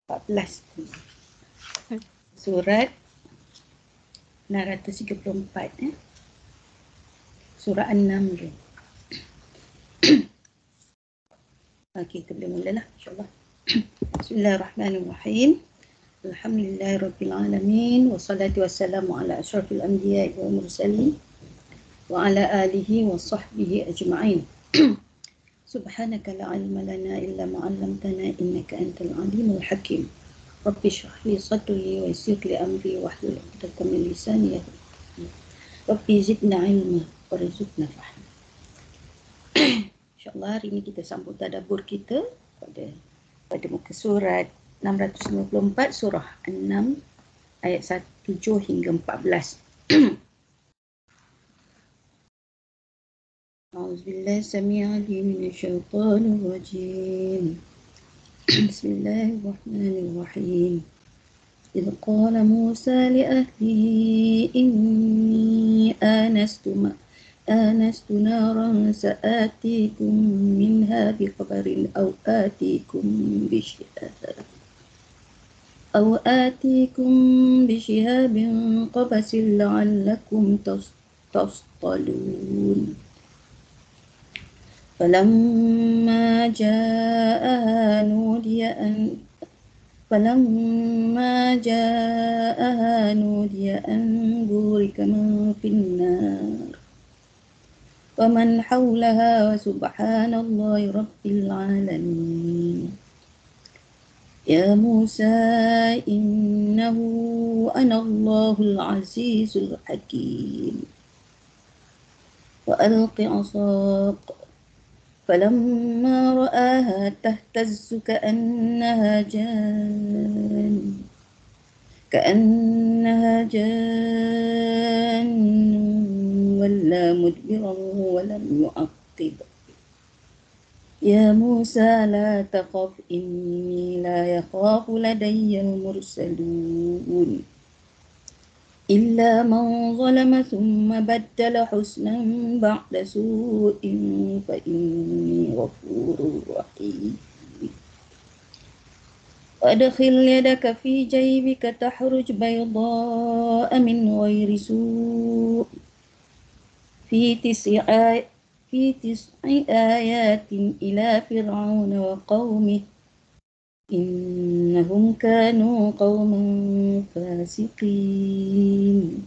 14. Surat 634 surah An-Nam tu. Okey, kita boleh mulalah insya-Allah. Bismillahirrahmanirrahim. Alhamdulillahirabbil alamin wassalatu wassalamu ala asyrafil anbiya'i wal mursalin wa ala alihi wa sahbihi ajma'in. Subhanaka la ilma lana illa ma 'allamtana innaka antal alimul hakim. Rabbi shrah li sadri wa yassir li amri wahlul 'uqdatam min lisani yafqahu. Rabbi zidna ilma warzuqna fahma. InsyaAllah hari ini kita sambung tadabbur kita pada muka surat 654 surah An-Nam ayat 7 hingga 14. A'udzubillahi samii'il 'aliim minasyaitonir rajiim. Bismillahirrahmanirrahim. إذ قال موسى لأهله إني آنست نارا سآتيكم منها بخبر أو آتيكم بشهاب قبس لعلكم تصطلون فلما جاءها نودي أن بورك من في النار ومن حولها وسبحان الله رب العالمين. يا موسى إنه أنا الله العزيز الحكيم. وألق عصاك فلما رآها تهتز كأنها جان ولا مدبرا ولم يعقب. يا موسى لا تخف إني لا يخاف لدي المرسلون إلا من ظلم ثم بدل حسنا بعد سوء فإني غفور رحيم. وأدخل يدك في جيبك تخرج بيضاء من غير سوء في تسع آيات إلى فرعون وقومه إنهم كانوا قوما فاسقين.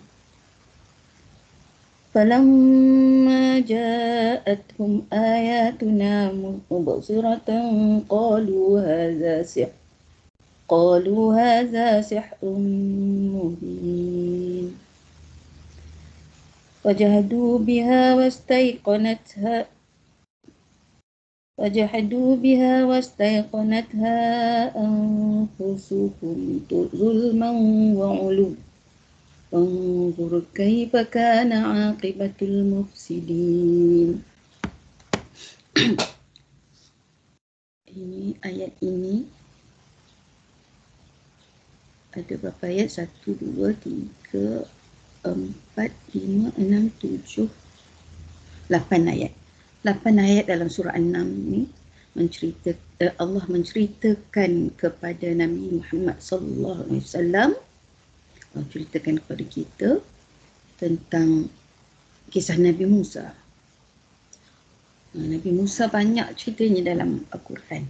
فلما جاءتهم آياتنا مبصرة قالوا هذا سحر مبين. وجحدوا بها واستيقنتها أنفسهم ظلما وعلوا فانظر كيف كان عاقبة المفسدين. Ayat ini ada berapa ayat? 1, 2, 3, 4, 5, 6, 7, 8 ayat. 8 ayat dalam surah An-Nam ni Allah menceritakan kepada Nabi Muhammad sallallahu alaihi wasallam, ceritakan kepada kita tentang kisah Nabi Musa. Nabi Musa banyak ceritanya dalam Al-Quran.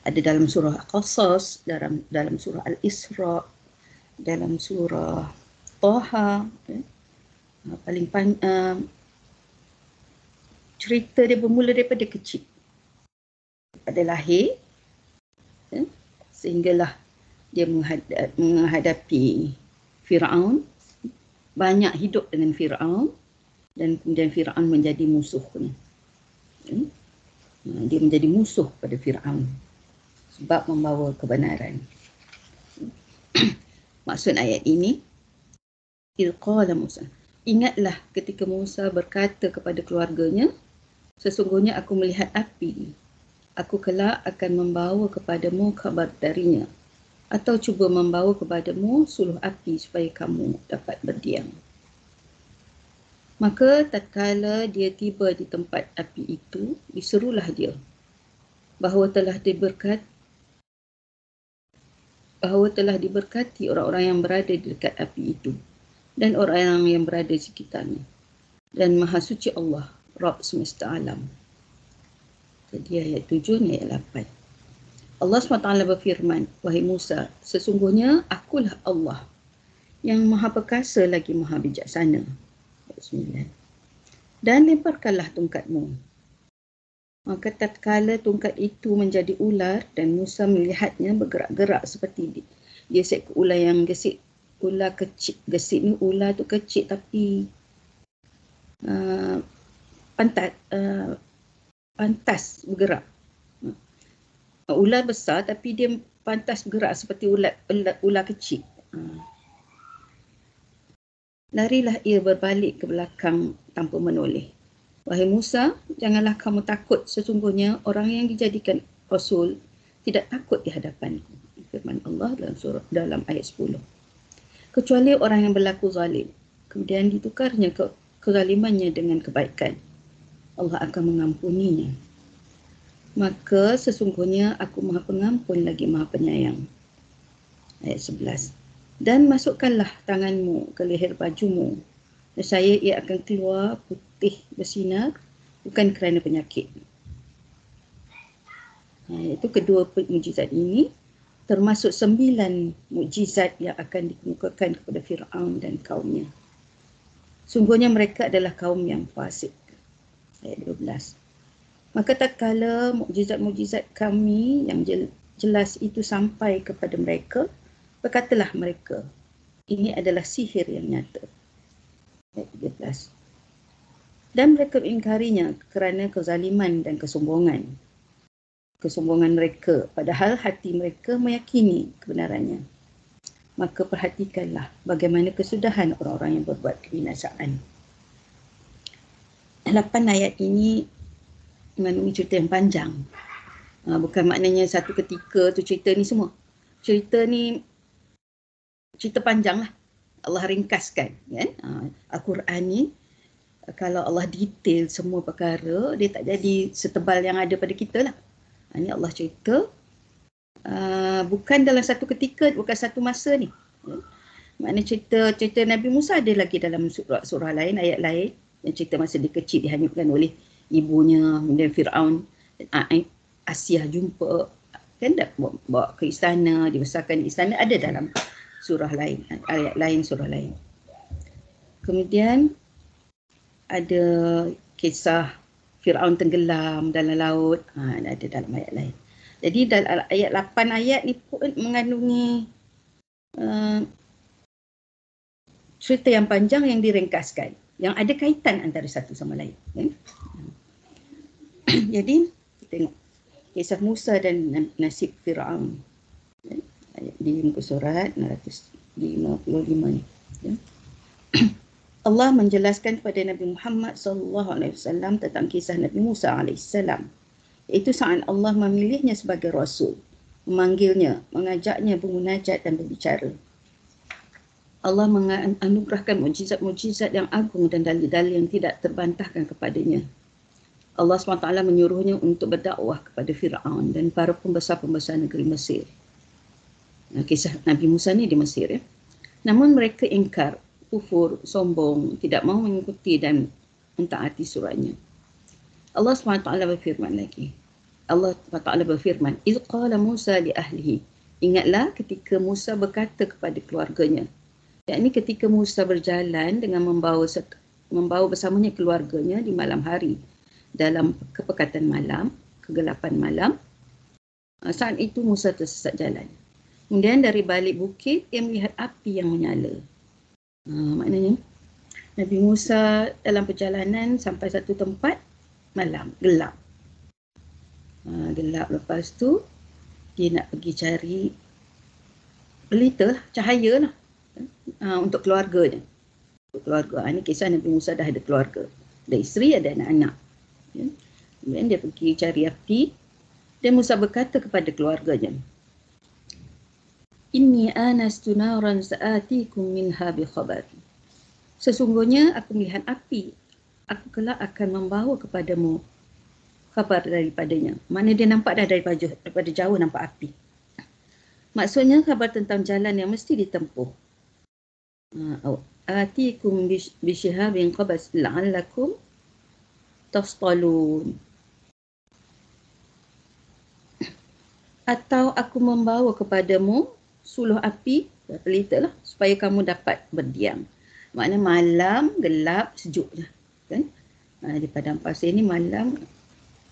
Ada dalam surah Al-Qasas, dalam surah Al-Isra, dalam surah Taha. Paling cerita dia bermula daripada kecil, pada lahir, sehinggalah dia menghadapi Fir'aun, banyak hidup dengan Fir'aun, dan kemudian Fir'aun menjadi musuhnya. Dia menjadi musuh pada Fir'aun sebab membawa kebenaran. Maksud ayat ini, idh qala Musa, ingatlah ketika Musa berkata kepada keluarganya, sesungguhnya aku melihat api, aku kelak akan membawa kepadamu khabar darinya, atau cuba membawa kepadamu suluh api supaya kamu dapat berdiam. Maka tatkala dia tiba di tempat api itu, diserulah dia bahawa telah bahawa telah diberkati orang-orang yang berada di dekat api itu dan orang yang berada di sekitarnya. Dan Maha Suci Allah, Rabb semesta alam. Jadi ayat 7 ni ayat 8. Allah SWT berfirman, wahai Musa, sesungguhnya akulah Allah yang Maha Perkasa lagi Maha Bijaksana. Ayat 9. Dan lemparkanlah tongkatmu. Maka tatkala tongkat itu menjadi ular dan Musa melihatnya bergerak-gerak seperti dia seekor ular yang gesit. Ular kecil, gesit ni ular tu kecil tapi pantas bergerak. Ular besar tapi dia pantas bergerak seperti ular kecil. Larilah ia berbalik ke belakang tanpa menoleh. Wahai Musa, janganlah kamu takut, sesungguhnya orang yang dijadikan Rasul tidak takut di hadapanku. Firman Allah dalam ayat 10. Kecuali orang yang berlaku zalim, kemudian ditukarnya kezalimannya dengan kebaikan, Allah akan mengampuninya. Maka sesungguhnya aku Maha Pengampun lagi Maha Penyayang. Ayat 11. Dan masukkanlah tanganmu ke leher bajumu, nescaya ia akan keluar putih bersinar, bukan kerana penyakit. Itu kedua mukjizat ini termasuk 9 mukjizat yang akan dikemukakan kepada Fir'aun dan kaumnya. Sungguhnya mereka adalah kaum yang fasik. Ayat 12. Maka tatkala mukjizat-mukjizat kami yang jelas itu sampai kepada mereka, berkatalah mereka, ini adalah sihir yang nyata. Ayat 13. Dan mereka mengingkarinya kerana kezaliman dan kesombongan. Kesombongan mereka, padahal hati mereka meyakini kebenarannya. Maka perhatikanlah bagaimana kesudahan orang-orang yang berbuat kebinasaan. 8 ayat ini mengandungi cerita yang panjang. Bukan maknanya satu ketika tu cerita ni semua. Cerita ni cerita panjang lah. Allah ringkaskan, kan? Al-Quran ni kalau Allah detail semua perkara, dia tak jadi setebal yang ada pada kita lah. Ini Allah cerita bukan dalam satu ketika, bukan satu masa ni. Maknanya cerita Nabi Musa ada lagi dalam surah lain, ayat lain, yang cerita masa dia kecil dihanyutkan oleh ibunya, kemudian Fir'aun, Asyah jumpa, kan, bawa ke istana, dibesarkan di istana, ada dalam surah lain, ayat lain, surah lain. Kemudian ada kisah Fir'aun tenggelam dalam laut, ada dalam ayat lain. Jadi dalam ayat 8 ayat ni pun mengandungi cerita yang panjang yang diringkaskan, yang ada kaitan antara satu sama lain. Kan? Jadi tengok kisah Musa dan nasib Fir'aun. Ayat di muka surat 655 ni. Ya. Allah menjelaskan kepada Nabi Muhammad SAW tentang kisah Nabi Musa AS. Iaitu saat Allah memilihnya sebagai Rasul, memanggilnya, mengajaknya bermunajat dan berbicara. Allah menganugerahkan mukjizat-mukjizat yang agung dan dalil-dalil yang tidak terbantahkan kepadanya. Allah SWT menyuruhnya untuk berdakwah kepada Fir'aun dan para pembesar-pembesar negeri Mesir. Kisah Nabi Musa ni di Mesir. Ya. Namun mereka ingkar, kufur, sombong, tidak mahu mengikuti dan mentaati suratnya. Allah SWT berfirman lagi. Allah SWT berfirman, "Iz qala Musa li ahlihi." Ingatlah ketika Musa berkata kepada keluarganya. Yakni ketika Musa berjalan dengan membawa bersamanya keluarganya di malam hari dalam kepekatan malam, kegelapan malam. Saat itu Musa tersesat jalan. Kemudian dari balik bukit ia melihat api yang menyala. Maknanya Nabi Musa dalam perjalanan sampai satu tempat malam, gelap. Gelap, lepas tu dia nak pergi cari pelita, cahaya lah, untuk keluarga dia. Untuk keluarga. Ini kisah Nabi Musa dah ada keluarga. Ada isteri, ada anak-anak. Kemudian dia pergi cari api. Dan Musa berkata kepada keluarganya, "Inni anastu naran sa'atikum minha bi khabar." Sesungguhnya aku melihat api. Aku kelak akan membawa kepadamu khabar daripadanya. Mana dia nampak dah daripada jauh nampak api. Maksudnya khabar tentang jalan yang mesti ditempuh. Atikum bisyihabin qabas la'allakum tastalun. Atau aku membawa kepadamu suluh api, pelita lah, supaya kamu dapat berdiam. Maknanya malam, gelap, sejuk je. Kan? Di padang pasir ni malam,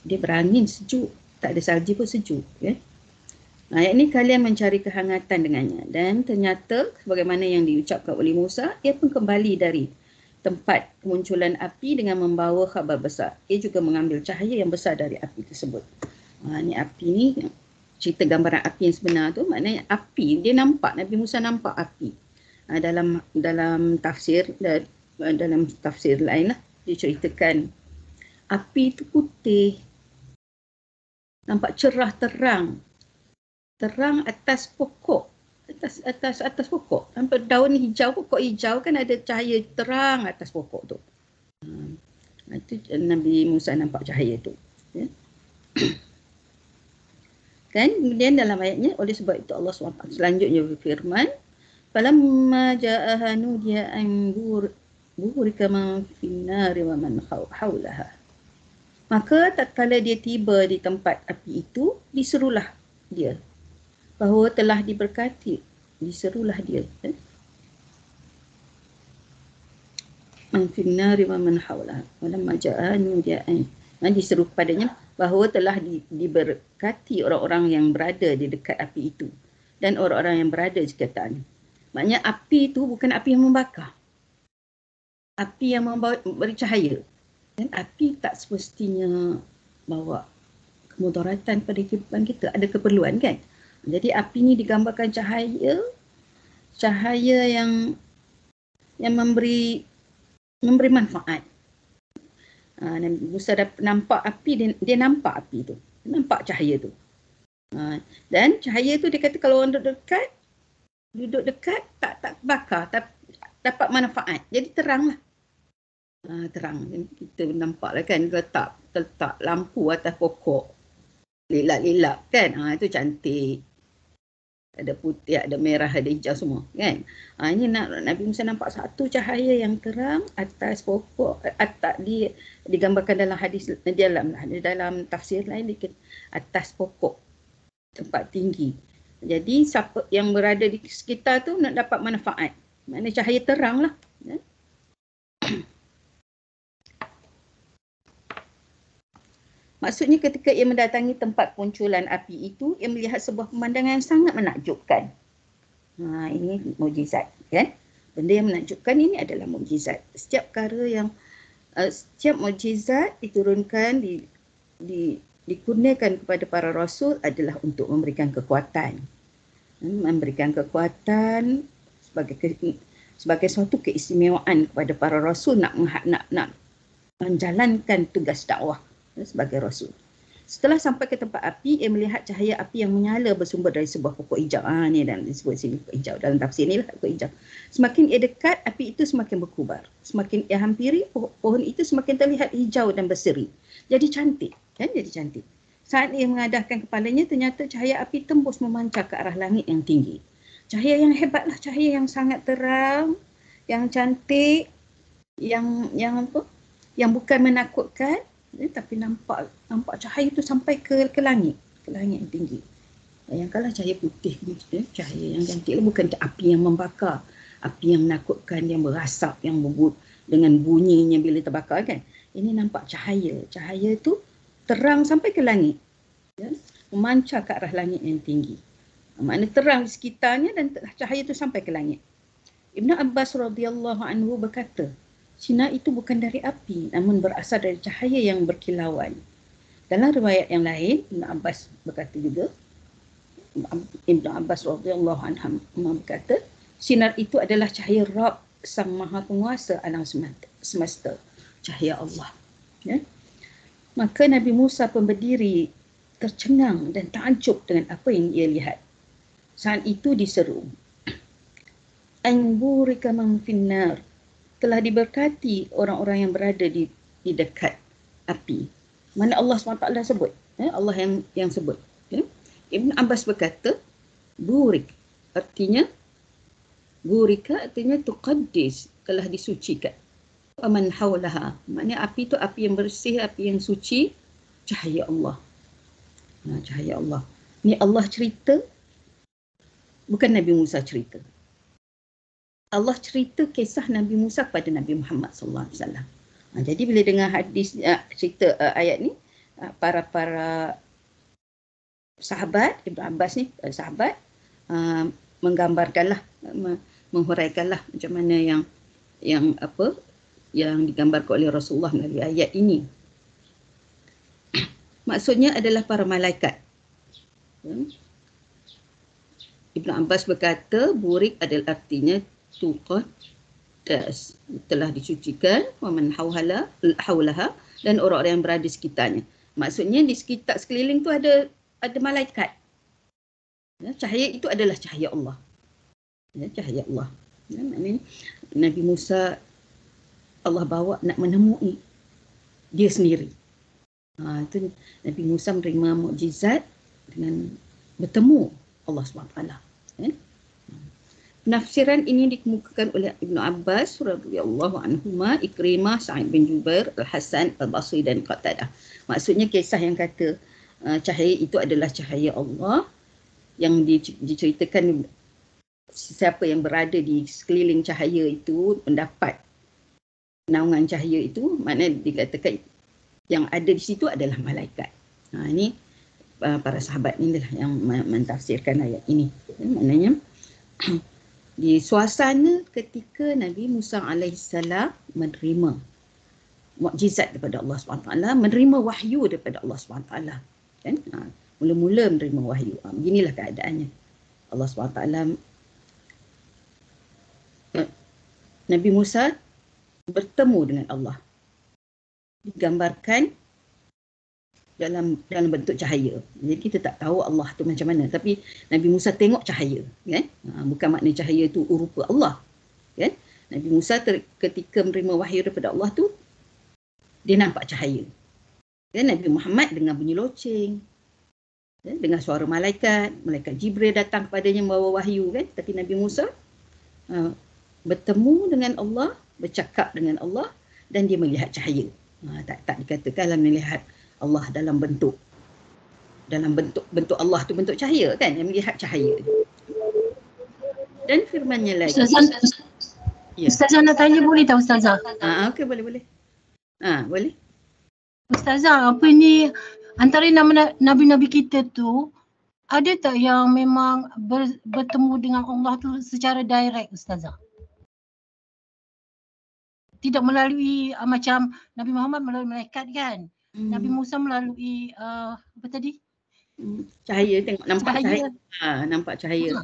dia berangin sejuk. Tak ada salji pun sejuk. Kan? Ayat ni kalian mencari kehangatan dengannya. Dan ternyata, sebagaimana yang diucapkan oleh Musa, ia pun kembali dari tempat kemunculan api dengan membawa khabar besar. Ia juga mengambil cahaya yang besar dari api tersebut. Ni api ni, cerita gambaran api yang sebenar tu, maknanya api, dia nampak, Nabi Musa nampak api. Dalam tafsir lain lah, dia ceritakan api tu putih, nampak cerah terang atas pokok, atas pokok, nampak daun hijau, pokok hijau kan ada cahaya terang atas pokok tu. Itu Nabi Musa nampak cahaya tu. Ya. Kan? Kemudian dalam ayatnya, oleh sebab itu Allah SWT selanjutnya berfirman, falamma ja'aha nudiya an burika man finnari wa man haulaha. Maka tatkala dia tiba di tempat api itu, diserulah dia bahawa telah diberkati. Diserulah dia. Man finnari wa man haulaha. Falamma ja'aha nudiya an, diseru padanya bahawa telah diberkati orang-orang yang berada di dekat api itu dan orang-orang yang berada di sekitarnya. Maknanya api itu bukan api yang membakar. Api yang memberi cahaya. Dan api tak semestinya bawa kemudaratan pada kehidupan kita. Ada keperluan kan? Jadi api ni digambarkan cahaya yang memberi manfaat. Nabi Musa dah nampak api, dia nampak api tu. Nampak cahaya tu. Dan cahaya tu dia kata kalau orang duduk dekat tak bakar, dapat manfaat. Jadi terang lah. Terang. Kita nampak lah kan, letak lampu atas pokok. Lelap-lelap kan. Itu cantik. Ada putih, ada merah, ada hijau semua kan. Ini Nabi Musa nampak satu cahaya yang terang atas pokok. Digambarkan dalam hadis, dalam tafsir lain, atas pokok tempat tinggi. Jadi siapa yang berada di sekitar tu nak dapat manfaat. Maknanya cahaya terang lah. Maksudnya ketika ia mendatangi tempat punculan api itu, ia melihat sebuah pemandangan yang sangat menakjubkan. Ini mukjizat, kan? Benda yang menakjubkan ini adalah mukjizat. Setiap mukjizat diturunkan, dikurniakan kepada para rasul adalah untuk memberikan kekuatan. Memberikan kekuatan sebagai suatu keistimewaan kepada para rasul nak menjalankan tugas dakwah sebagai rasul. Setelah sampai ke tempat api, ia melihat cahaya api yang menyala bersumber dari sebuah pokok hijau. Ni dalam disebut sini pokok hijau. Dalam tafsir ni lah pokok hijau. Semakin ia dekat, api itu semakin berkubar. Semakin ia hampiri, pohon itu semakin terlihat hijau dan berseri. Jadi cantik. Kan? Jadi cantik. Saat ia mengadahkan kepalanya, ternyata cahaya api tembus memancar ke arah langit yang tinggi. Cahaya yang hebatlah, cahaya yang sangat terang, yang cantik, yang bukan menakutkan. Tapi nampak cahaya tu sampai ke langit yang tinggi. Bayangkanlah cahaya putih ni, cahaya yang cantik, bukan api yang membakar, api yang menakutkan, yang berasap, yang dengan bunyinya bila terbakar kan. Ini nampak cahaya tu terang sampai ke langit, memancar ke arah langit yang tinggi. Maknanya terang di sekitarnya dan cahaya tu sampai ke langit. Ibn Abbas radhiyallahu anhu berkata, sinar itu bukan dari api, namun berasal dari cahaya yang berkilauan. Dalam riwayat yang lain, Ibn Abbas berkata juga, Ibn Abbas radhiyallahu anhu berkata, sinar itu adalah cahaya Rabb, Sang Maha Penguasa alam semesta, cahaya Allah. Ya? Maka Nabi Musa pun berdiri tercengang dan takjub dengan apa yang ia lihat. Saat itu diseru, Anburika man finnar, telah diberkati orang-orang yang berada di dekat api. Mana Allah SWT sebut. Allah yang sebut. Ibn Abbas berkata, Burik artinya, burika artinya tuqaddis, telah disucikan. Waman haulaha, maknanya api tu api yang bersih, api yang suci, cahaya Allah. Cahaya Allah. Ni Allah cerita, bukan Nabi Musa cerita. Allah cerita kisah Nabi Musa kepada Nabi Muhammad sallallahu alaihi wasallam. Jadi bila dengar hadis cerita ayat ni, para sahabat Ibn Abbas ni, sahabat menggambarkanlah, menghuraikanlah macam mana yang digambarkan oleh Rasulullah melalui ayat ini. Maksudnya adalah para malaikat. Ibn Abbas berkata, burik adalah artinya tuqaddas, telah disucikan, waman haulaha, dan orang-orang yang berada di sekitarnya. Maksudnya di sekitar sekeliling tu ada malaikat. Cahaya itu adalah cahaya Allah. Cahaya Allah. Maknanya Nabi Musa Allah bawa nak menemui dia sendiri. Itu Nabi Musa menerima mukjizat dengan bertemu Allah SWT. Penafsiran ini dikemukakan oleh Ibn Abbas radhiyallahu anhuma, Ikrimah, Sa'id bin Jubair, Al-Hasan, Al-Basri dan Qatadah. Maksudnya kisah yang kata cahaya itu adalah cahaya Allah, yang diceritakan siapa yang berada di sekeliling cahaya itu mendapat naungan cahaya itu, maknanya dikatakan yang ada di situ adalah malaikat. Ini para sahabat ni lah yang mentafsirkan ayat ini. Maknanya di suasana ketika Nabi Musa alaihissalam menerima mukjizat daripada Allah SWT, menerima wahyu daripada Allah SWT. Kan? Mula-mula menerima wahyu. Beginilah keadaannya. Allah SWT, Nabi Musa bertemu dengan Allah. Digambarkan dalam bentuk cahaya. Jadi kita tak tahu Allah tu macam mana, tapi Nabi Musa tengok cahaya, kan? Bukan makna cahaya tu rupa Allah, kan? Nabi Musa ketika menerima wahyu daripada Allah tu, dia nampak cahaya. Dan Nabi Muhammad dengar bunyi loceng, dengar suara malaikat Jibril datang kepadanya membawa wahyu, kan? Tapi Nabi Musa bertemu dengan Allah, bercakap dengan Allah, dan dia melihat cahaya. Tak dikatakanlah melihat Allah dalam bentuk Allah tu bentuk cahaya, kan? Yang melihat cahaya. Dan firman-Nya lagi. Ustazah nak tanya, boleh tak Ustazah? Okey, boleh. Boleh. Ustazah, apa ni antara nama nabi-nabi kita tu, ada tak yang memang bertemu dengan Allah tu secara direct Ustazah? Tidak melalui macam Nabi Muhammad melalui malaikat, kan? Nabi Musa melalui apa tadi? Cahaya, nampak cahaya. Nampak cahaya.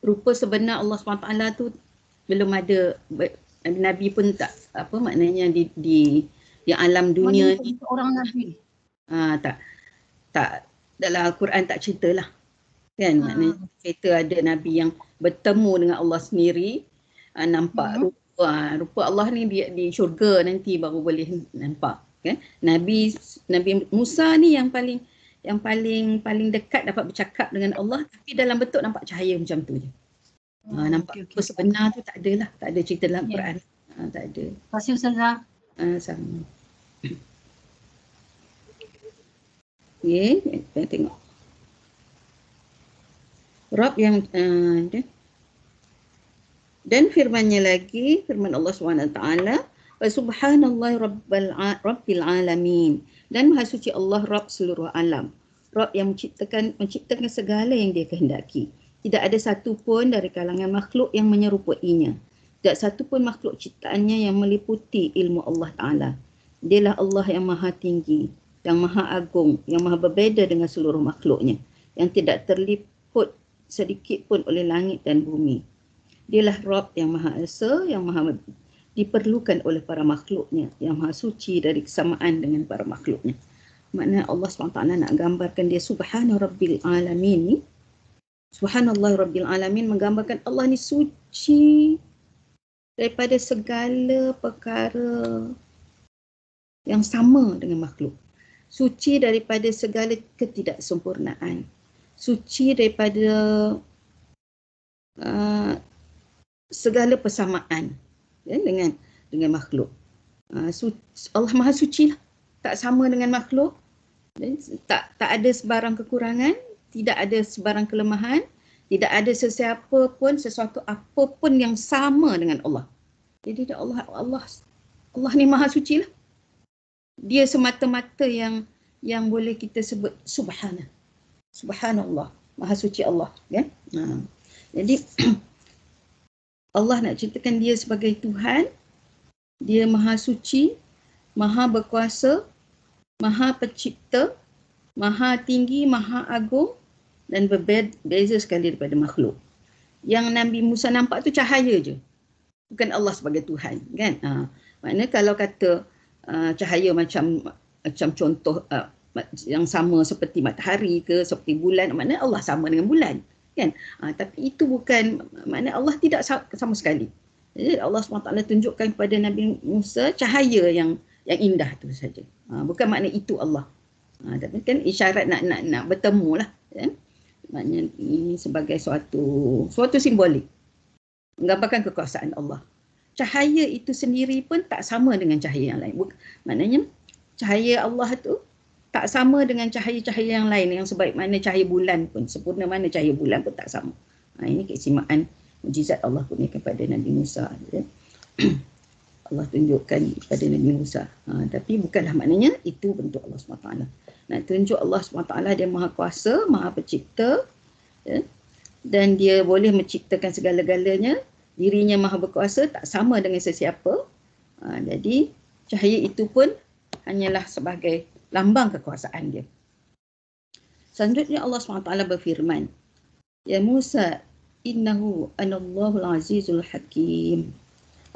Rupa sebenar Allah SWT tu belum ada, Nabi pun tak, apa maknanya di alam dunia ni orang Nabi. Tak dalam Al-Quran tak ceritalah, kan? Maknanya cerita ada Nabi yang bertemu dengan Allah sendiri, nampak rupa Allah ni di syurga nanti baru boleh nampak, kan? Nabi Musa ni yang paling dekat dapat bercakap dengan Allah, tapi dalam bentuk nampak cahaya macam tu je. Nampak rupa sebenar tu tak adalah, tak ada cerita dalam Quran. Tak ada. Terima kasih Ustazah. Sama. Kita tengok. Rabb yang dan firman-Nya lagi, firman Allah SWT, wa subhanallahi rabbil alamin, dan maha suci Allah Rabb seluruh alam. Rabb yang menciptakan segala yang Dia kehendaki. Tidak ada satu pun dari kalangan makhluk yang menyerupainya. Tidak satu pun makhluk ciptaannya yang meliputi ilmu Allah Ta'ala. Dialah Allah yang maha tinggi, yang maha agung, yang maha berbeza dengan seluruh makhluknya, yang tidak terliput sedikit pun oleh langit dan bumi. Dialah Rabb yang maha esa, yang maha diperlukan oleh para makhluknya, yang maha suci dari kesamaan dengan para makhluknya. Maknanya Allah SWT nak gambarkan Dia Subhana Rabbil Alamin ni. Subhanallah Rabbil Alamin menggambarkan Allah ni suci daripada segala perkara yang sama dengan makhluk. Suci daripada segala ketidaksempurnaan. suci daripada segala persamaan ya, dengan makhluk. Allah Maha Suci lah. Tak sama dengan makhluk. Tak ada sebarang kekurangan, tidak ada sebarang kelemahan, tidak ada sesiapa pun, sesuatu apa pun yang sama dengan Allah. Jadi Allah ni Maha Suci lah. Dia semata-mata yang boleh kita sebut Subhanallah, Maha Suci Allah. Kan? Jadi Allah nak ceritakan dia sebagai Tuhan, dia Maha Suci, Maha Berkuasa, Maha Pencipta, Maha Tinggi, Maha Agung dan berbeza sekali daripada makhluk. Yang Nabi Musa nampak tu cahaya je. Bukan Allah sebagai Tuhan, kan? Maknanya kalau kata cahaya macam contoh yang sama seperti matahari ke, seperti bulan, maknanya Allah sama dengan bulan, kan? Tapi itu bukan, maknanya Allah tidak sama sekali. Jadi Allah SWT tunjukkan kepada Nabi Musa cahaya yang indah tu saja. Bukan makna itu Allah. Tapi kan isyarat nak bertemu lah, kan? Maknanya ini sebagai suatu simbolik menggambarkan kekuasaan Allah. Cahaya itu sendiri pun tak sama dengan cahaya yang lain. Maknanya cahaya Allah tu tak sama dengan cahaya-cahaya yang lain, yang sebaik mana cahaya bulan pun, sempurna mana cahaya bulan pun tak sama. Ini keistimewaan mujizat Allah kurniakan kepada Nabi Musa. Ya. Allah tunjukkan kepada Nabi Musa. Tapi bukanlah maknanya itu bentuk Allah SWT. Nak tunjuk Allah SWT dia Maha Kuasa, Maha Pencipta, ya, dan dia boleh menciptakan segala-galanya. Dirinya Maha Berkuasa, tak sama dengan sesiapa. Jadi cahaya itu pun hanyalah sebagai lambang kekuasaan dia. Selanjutnya Allah SWT berfirman, Ya Musa, innahu anallahu al-azizul hakim.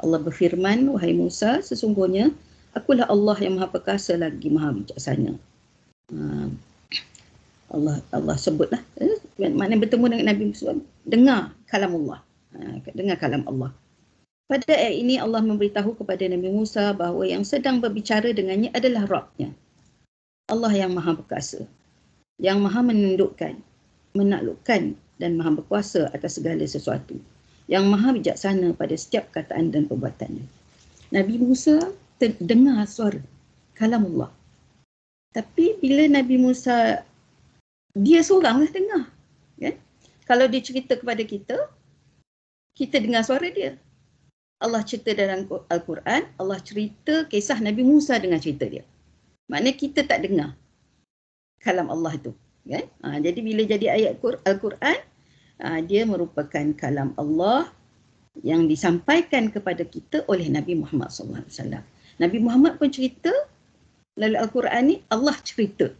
Allah berfirman, wahai Musa, sesungguhnya akulah Allah yang Maha Perkasa lagi Maha Bijaksana. Allah sebutlah, maknanya bertemu dengan Nabi Musa, dengar kalam Allah. Dengar kalam Allah. Pada ayat ini Allah memberitahu kepada Nabi Musa bahawa yang sedang berbicara dengannya adalah Rabb-nya. Allah yang Maha Perkasa, yang Maha menundukkan, menaklukkan dan Maha Berkuasa atas segala sesuatu, yang Maha Bijaksana pada setiap kataan dan perbuatannya. Nabi Musa dengar suara kalam Allah. Tapi bila Nabi Musa, dia seoranglah dengar. Kan? Kalau dia cerita kepada kita dengar suara dia. Allah cerita dalam Al-Quran, Allah cerita kisah Nabi Musa dengan cerita dia. Maknanya kita tak dengar kalam Allah tu. Kan? Jadi bila jadi ayat Al-Quran, dia merupakan kalam Allah yang disampaikan kepada kita oleh Nabi Muhammad SAW. Nabi Muhammad pun cerita, lalu Al-Quran ni Allah cerita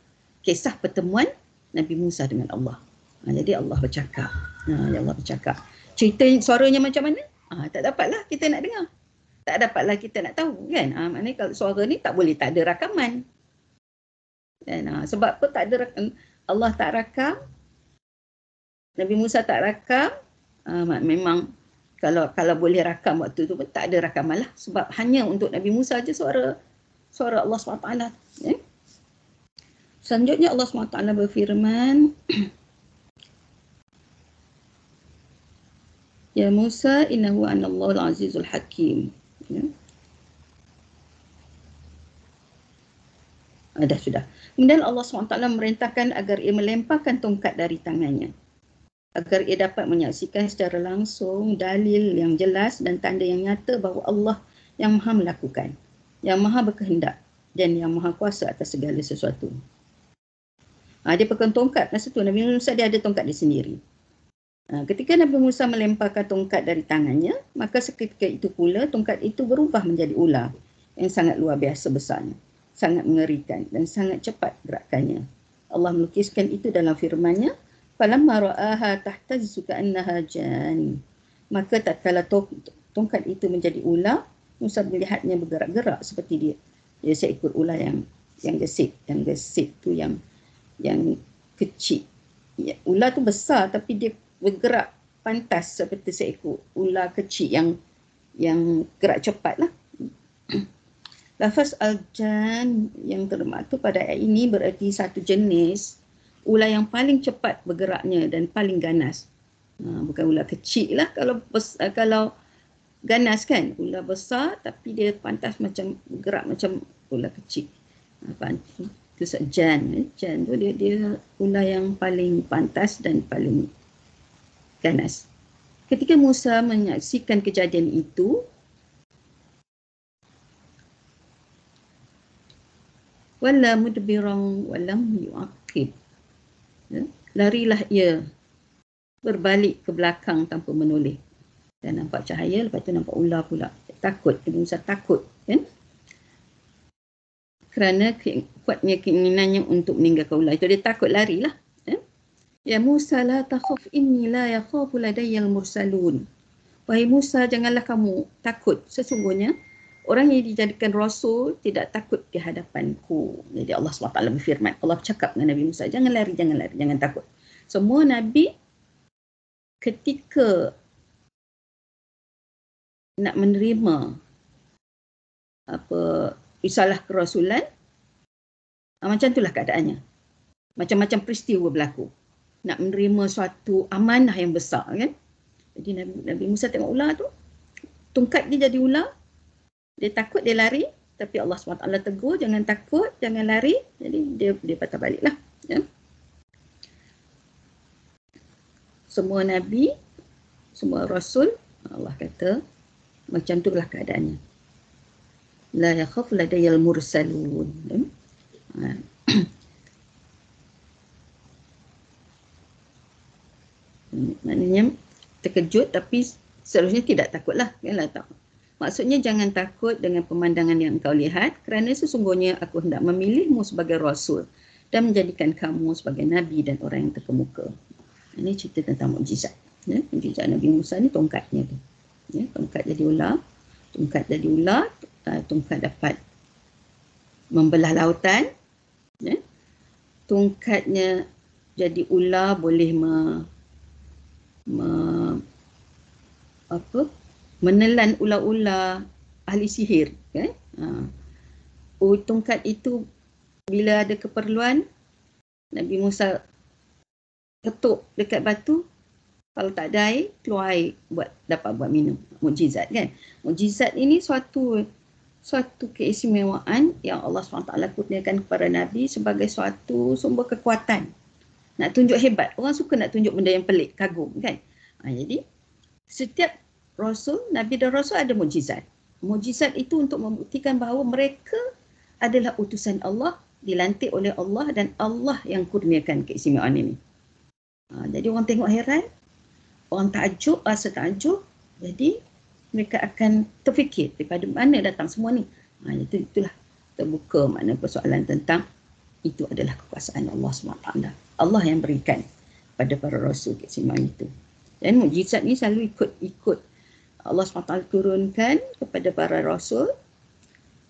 kisah pertemuan Nabi Musa dengan Allah. Jadi Allah bercakap. Allah bercakap. Cerita suaranya macam mana? Tak dapatlah kita nak dengar. Tak dapatlah kita nak tahu, kan? Maknanya kalau suara ni tak boleh, tak ada rakaman. Dan sebab apa tak ada Allah tak rakam, Nabi Musa tak rakam, memang kalau boleh rakam waktu tu pun tak ada rakaman lah, sebab hanya untuk Nabi Musa aja suara Allah SWT. Ya? Selanjutnya Allah SWT berfirman, Ya Musa, innahu anallahu al-azizul hakim. Ya. Sudah. Kemudian Allah SWT memerintahkan agar ia melemparkan tongkat dari tangannya, agar ia dapat menyaksikan secara langsung dalil yang jelas dan tanda yang nyata bahawa Allah yang Maha melakukan, yang Maha berkehendak dan yang Maha kuasa atas segala sesuatu. Dia pegang tongkat. Masa tu Nabi Musa dia ada tongkat dia sendiri. Ketika Nabi Musa melemparkan tongkat dari tangannya, maka seketika itu pula tongkat itu berubah menjadi ular yang sangat luar biasa besarnya, sangat mengerikan dan sangat cepat gerakannya. Allah melukiskan itu dalam firman-Nya, falamma ra'aha tahtazzu ka'annaha jan. Maka tatkala tongkat itu menjadi ular, Musa melihatnya bergerak-gerak seperti dia seekor ular yang gesit tu yang kecil. Ya, ular tu besar tapi dia bergerak pantas seperti seekor ular kecil yang gerak cepat lah. Lafaz al-jan yang termaktub pada ayat ini bererti satu jenis ular yang paling cepat bergeraknya dan paling ganas. Bukan ular kecil lah kalau ganas kan. Ular besar tapi dia pantas macam bergerak macam ular kecil. Itu jan. Jan tu dia ular yang paling pantas dan paling ganas. Ketika Musa menyaksikan kejadian itu, wala mudbiran walam yu'aqib. Larilah ia berbalik ke belakang tanpa menoleh. Dan nampak cahaya, lepas tu nampak ular pula. Takut, Nabi Musa takut kan? Kerana kuatnya keinginannya untuk meninggalkan ular. Itu dia takut larilah. Ya Musa la takhaf inni la yakhafu ladayyal mursalun. Wahai Musa, janganlah kamu takut. Sesungguhnya orang yang dijadikan rasul tidak takut di hadapanku. Jadi Allah SWT berfirman, Allah cakap dengan Nabi Musa, jangan lari, jangan takut. Semua Nabi ketika nak menerima risalah kerasulan, macam itulah keadaannya. Macam-macam peristiwa berlaku. Nak menerima suatu amanah yang besar kan. Jadi Nabi Musa tengok ular tu, tungkat dia jadi ular. Dia takut, dia lari. Tapi Allah SWT tegur, jangan takut, jangan lari. Jadi dia patah balik lah. Ya. Semua Nabi, semua Rasul, Allah kata, macam itulah keadaannya. La yakhaf ladayal mursalun. Maknanya terkejut tapi seharusnya tidak takutlah. Maksudnya jangan takut dengan pemandangan yang engkau lihat kerana sesungguhnya aku hendak memilihmu sebagai rasul dan menjadikan kamu sebagai nabi dan orang yang terkemuka. Ini cerita tentang mukjizat. Ya, mukjizat Nabi Musa ni tongkatnya tu. Ya, tongkat jadi ular, tongkat dapat membelah lautan. Ya. Tongkatnya jadi ular boleh menelan ular-ular ahli sihir kan. Tongkat itu bila ada keperluan Nabi Musa ketuk dekat batu, kalau tak ada air keluar air dapat buat minum. Mukjizat kan. Mukjizat ini suatu keistimewaan yang Allah SWT kurniakan kepada Nabi sebagai suatu sumber kekuatan. Nak tunjuk hebat. Orang suka nak tunjuk benda yang pelik, kagum kan. Jadi setiap Rasul, Nabi dan Rasul ada mukjizat. Mukjizat itu untuk membuktikan bahawa mereka adalah utusan Allah, dilantik oleh Allah dan Allah yang kurniakan keistimewaan ini. Jadi orang tengok heran, orang takjub, rasa takjub. Jadi mereka akan terfikir daripada mana datang semua ni. Itulah terbuka makna persoalan tentang itu adalah kekuasaan Allah SWT. Allah yang berikan pada para Rasul keistimewaan itu. Dan mukjizat ni selalu ikut Allah SWT turunkan kepada para Rasul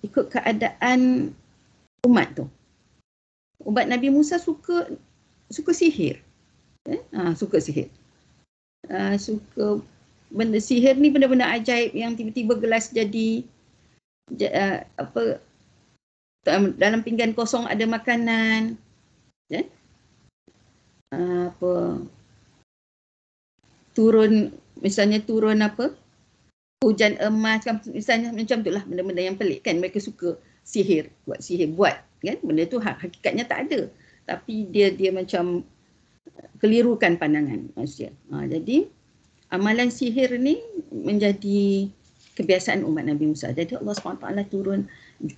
ikut keadaan umat tu. Umat Nabi Musa suka sihir. Suka sihir. Suka benda sihir ni, benda-benda ajaib yang tiba-tiba gelas jadi dalam pinggan kosong ada makanan. Ya? Turun hujan emas kan, misalnya macam itulah benda-benda yang pelik kan. Mereka suka sihir, buat kan. Benda tu hakikatnya tak ada, tapi dia macam kelirukan pandangan manusia. Jadi amalan sihir ni menjadi kebiasaan umat Nabi Musa. Jadi Allah SWT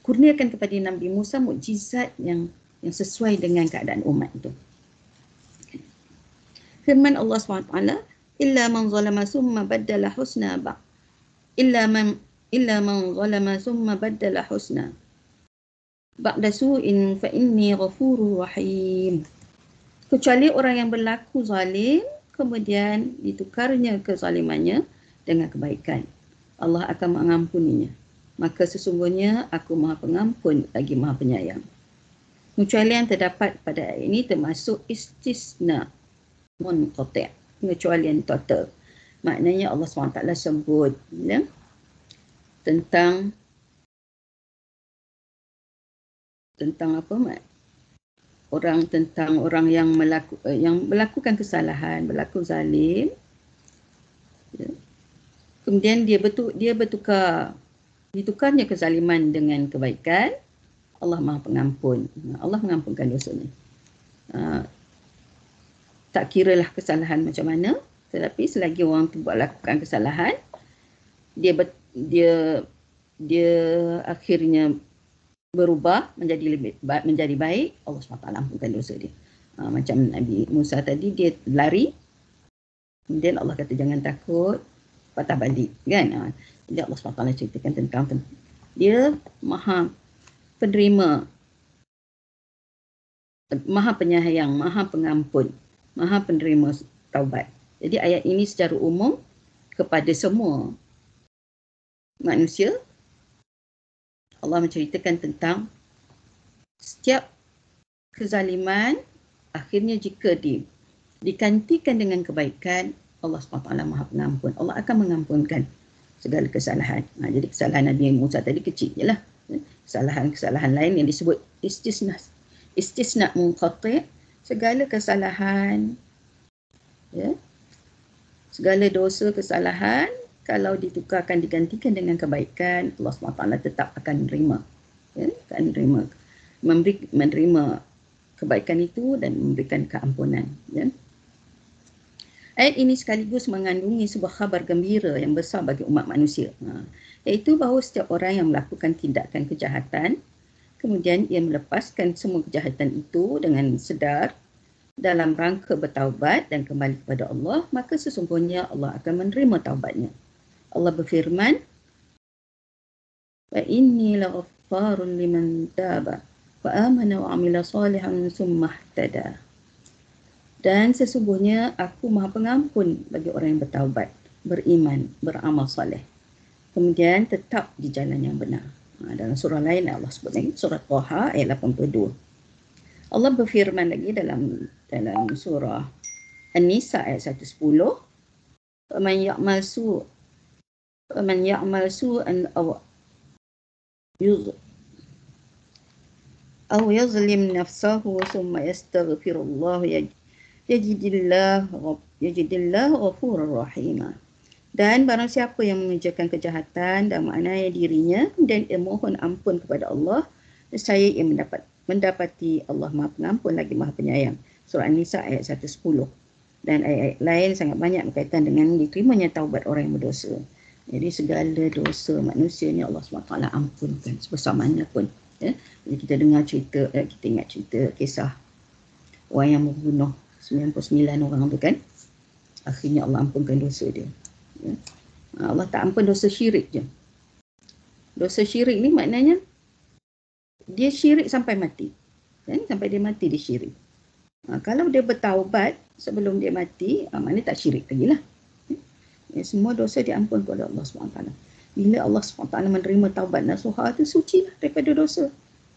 kurniakan kepada Nabi Musa mukjizat yang sesuai dengan keadaan umat itu. Firman Allah SWT, illa man zalama summa baddala husna illa man zalama summa baddala husna ba'da su'in fa inni ghafurur rahim. Kecuali orang yang berlaku zalim kemudian ditukarnya kezalimannya dengan kebaikan, Allah akan mengampuninya. Maka sesungguhnya aku Maha Pengampun lagi Maha Penyayang. Pengecualian terdapat pada ayat ini termasuk istisna munqati', pengecualian total. Maknanya Allah SWT sebut ya, tentang apa mak? tentang orang yang melakukan kesalahan, berlaku zalim. Ya. Kemudian ditukarnya kezaliman dengan kebaikan. Allah Maha Pengampun. Allah mengampunkan dosanya. Tak kiralah kesalahan macam mana, tetapi selagi orang tu lakukan kesalahan, dia akhirnya berubah menjadi baik, Allah SWT ampunkan dosa dia. Macam Nabi Musa tadi, dia lari, kemudian Allah kata jangan takut, patah balik, kan? Jadi Allah SWT ceritakan tentang dia Maha Penerima, Maha Penyayang, Maha Pengampun, Maha Penerima taubat. Jadi ayat ini secara umum kepada semua manusia. Allah menceritakan tentang setiap kezaliman, akhirnya jika digantikan dengan kebaikan, Allah SWT Maha Pengampun. Allah akan mengampunkan segala kesalahan. Jadi kesalahan Nabi Musa tadi kecil je lah. Kesalahan-kesalahan lain yang disebut istisna munqati', segala kesalahan, ya, segala dosa, kesalahan, kalau ditukarkan, digantikan dengan kebaikan, Allah SWT tetap akan menerima, ya, akan menerima kebaikan itu dan memberikan keampunan. Ya. Ayat ini sekaligus mengandungi sebuah khabar gembira yang besar bagi umat manusia, iaitu bahawa setiap orang yang melakukan tindakan kejahatan, kemudian ia melepaskan semua kejahatan itu dengan sedar dalam rangka bertaubat dan kembali kepada Allah, maka sesungguhnya Allah akan menerima taubatnya. Allah berfirman, wa inni laghaffarun liman taba wa amana wa amila salihan summa ihtada. Dan sesungguhnya aku Maha Pengampun bagi orang yang bertaubat, beriman, beramal soleh, kemudian tetap di jalan yang benar. Dalam surah lain Allah sebut lagi, surah Taha ayat 82. Allah berfirman lagi dalam surah An-Nisa ayat 110, "Man ya'mal su'an aw yazlim nafsahu thumma yastaghfirullah yajidillahu ghafurur rahim." Dan barang siapa yang mengerjakan kejahatan dan menganiaya dirinya dan ia mohon ampun kepada Allah, nescaya ia mendapati Allah Maha Pengampun lagi Maha Penyayang. Surah An-Nisa ayat 110. Dan ayat-ayat lain sangat banyak berkaitan dengan diterimanya taubat orang yang berdosa. Jadi segala dosa manusia ni Allah SWT ampunkan sebesar mana pun. Ya. Jadi kita dengar cerita, kita ingat cerita kisah orang yang membunuh 99 orang tu kan. Akhirnya Allah ampunkan dosa dia. Ya. Allah tak ampun dosa syirik je. Dosa syirik ni maknanya dia syirik sampai mati. Kan? Sampai dia mati dia syirik. Kalau dia bertaubat sebelum dia mati, maknanya tak syirik lagi lah. Ya, semua dosa diampun oleh Allah SWT. Bila Allah SWT menerima taubat nasuha tu, suci lah daripada dosa.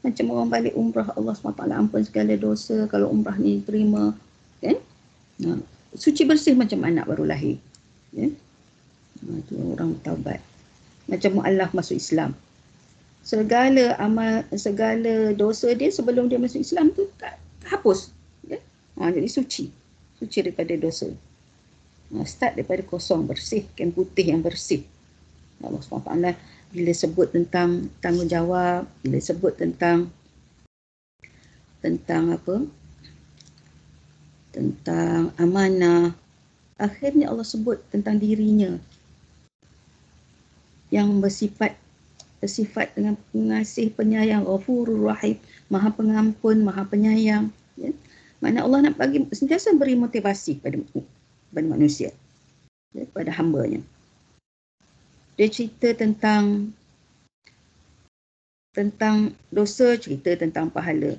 Macam orang balik umrah, Allah SWT ampun segala dosa. Kalau umrah ni terima, kan? Suci bersih macam anak baru lahir. Ya? Itu orang taubat. Macam mu'allaf masuk Islam. Segala dosa dia sebelum dia masuk Islam tu tak hapus. Ya? Jadi suci daripada dosa. Start daripada kosong, bersih, kain putih yang bersih. Allah SWT bila sebut tentang tanggungjawab, bila sebut tentang apa? Tentang amanah, akhirnya Allah sebut tentang dirinya yang bersifat dengan pengasih, penyayang, Ghafurur Rahim, Maha Pengampun, Maha Penyayang. Ya? Makna Allah nak bagi sentiasa beri motivasi pada manusia, ya, pada hamba-Nya. Dia cerita tentang dosa, cerita tentang pahala.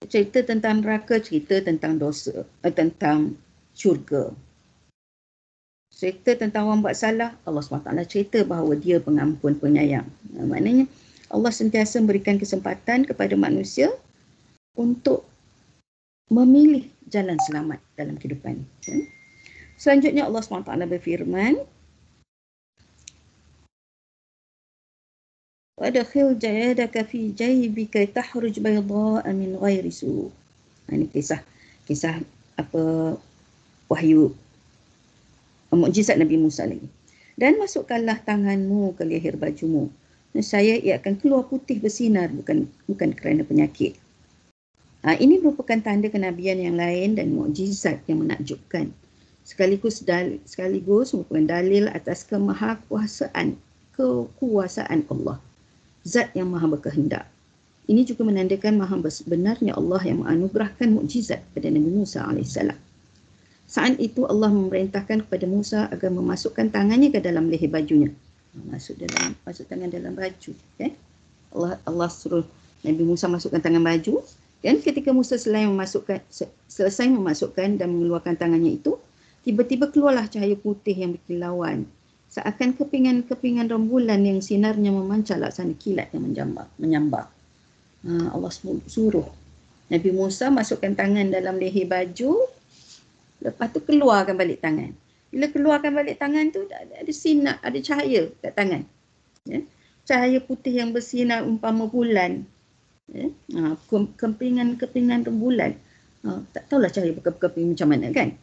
Cerita tentang neraka, cerita tentang dosa, tentang syurga. Cerita tentang orang buat salah, Allah SWT cerita bahawa dia pengampun, penyayang. Maknanya Allah sentiasa memberikan kesempatan kepada manusia untuk memilih jalan selamat dalam kehidupan. Selanjutnya Allah SWT berfirman, وَأَدْخِلْ جَيَدَكَ فِي جَيْبِكَ تَخْرُجْ بَيْضَاءَ مِنْ غَيْرِ سُوءٍ Ini kisah apa wahyu mukjizat Nabi Musa lagi. Dan masukkanlah tanganmu ke leher bajumu. Saya ia akan keluar putih bersinar, bukan kerana penyakit. Ini merupakan tanda kenabian yang lain dan mukjizat yang menakjubkan. Sekaligus merupakan dalil atas kekuasaan Allah, Zat yang maha berkehendak. Ini juga menandakan maha benarnya Allah yang menganugerahkan mukjizat kepada Nabi Musa AS. Saat itu Allah memerintahkan kepada Musa agar memasukkan tangannya ke dalam leher bajunya. Masuk tangan dalam baju. Okay? Allah suruh Nabi Musa masukkan tangan baju. Dan ketika Musa selesai memasukkan dan mengeluarkan tangannya itu, tiba-tiba keluarlah cahaya putih yang berkilauan. Seakan kepingan-kepingan rembulan yang sinarnya memancar laksana kilat yang menyambar. Allah suruh Nabi Musa masukkan tangan dalam leher baju, lepas tu keluarkan balik tangan. Bila keluarkan balik tangan tu ada sinar, ada cahaya kat tangan. Ya? Cahaya putih yang bersinar umpama bulan. Ya? Kepingan-kepingan rembulan. Tak tahulah cahaya berkeping macam mana kan.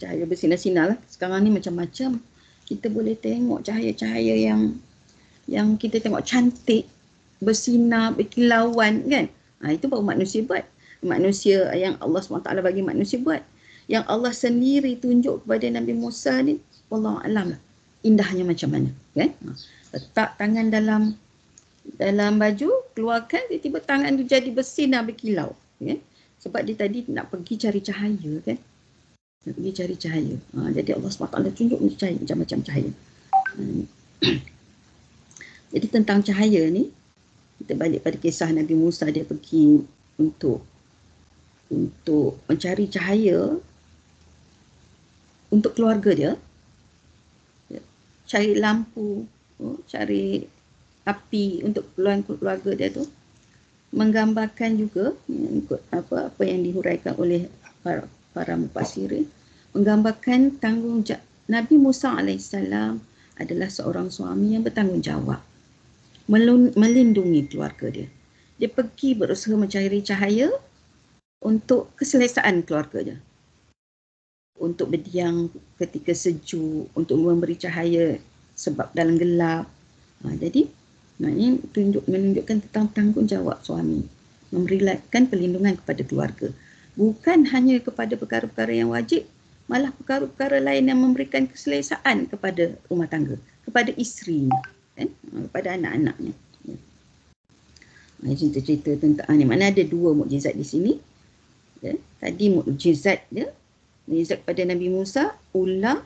Cahaya bersinar-sinar lah. Sekarang ni macam-macam. Kita boleh tengok cahaya-cahaya yang kita tengok cantik, bersinar, berkilauan kan. Itu baru manusia buat. Manusia yang Allah SWT bagi manusia buat. Yang Allah sendiri tunjuk kepada Nabi Musa ni, wallahu alam lah, indahnya macam mana kan. Letak tangan dalam baju, keluarkan, tiba-tiba tangan tu jadi bersinar, berkilau kan? Sebab dia tadi nak pergi cari cahaya kan. Nak pergi cari cahaya. Jadi Allah SWT tunjuk cahaya, macam-macam cahaya. Jadi tentang cahaya ni, kita balik pada kisah Nabi Musa, dia pergi untuk mencari cahaya untuk keluarga dia. Cari lampu, cari api untuk keluarga dia tu. Menggambarkan juga ikut apa yang dihuraikan oleh para mufassirin, menggambarkan tanggungjawab Nabi Musa AS adalah seorang suami yang bertanggungjawab melindungi keluarga dia. Dia pergi berusaha mencari cahaya untuk keselesaan keluarga dia. Untuk berdiam ketika sejuk, untuk memberi cahaya sebab dalam gelap. Jadi ini menunjukkan tentang tanggungjawab suami, memberikan perlindungan kepada keluarga. Bukan hanya kepada perkara-perkara yang wajib, malah perkara-perkara lain yang memberikan keselesaan kepada rumah tangga, kepada isterinya, kan? Kepada anak-anaknya. Cerita-cerita tentang ni. Mana ada dua mukjizat di sini. Ya? Tadi mukjizat kepada Nabi Musa, ular,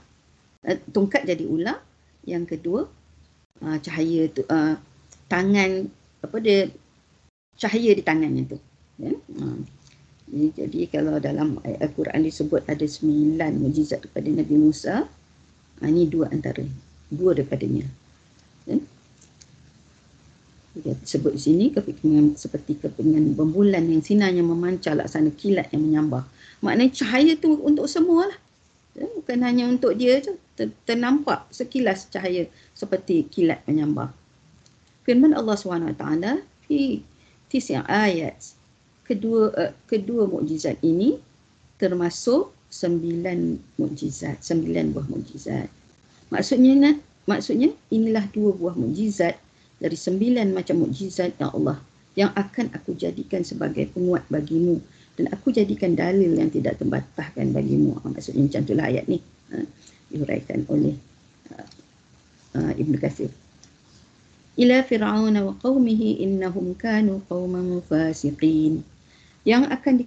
tongkat jadi ular. Yang kedua, cahaya tu, tangan, cahaya di tangannya tu. Ya? Jadi kalau dalam ayat Al-Quran disebut ada 9 mukjizat kepada Nabi Musa, ini dua daripadanya. Ya? Dia sebut di sini seperti kepingan rembulan yang sinarnya memancar laksana kilat yang menyambar. Maknanya cahaya tu untuk semua lah. Ya? Bukan hanya untuk dia je. Ternampak sekilas cahaya seperti kilat menyambar. Firman Allah SWT di 9 ayat. Kedua mukjizat ini termasuk 9 buah mukjizat. Maksudnya inilah 2 buah mukjizat dari 9 macam mukjizat yang Allah yang akan aku jadikan sebagai penguat bagimu dan aku jadikan dalil yang tidak terbantahkan bagimu. Maksudnya macam itulah ayat ni dihuraikan oleh Ibn Katsir. Ila fir'aun wa qaumihi innahum kanu qauman fasiqin. Yang akan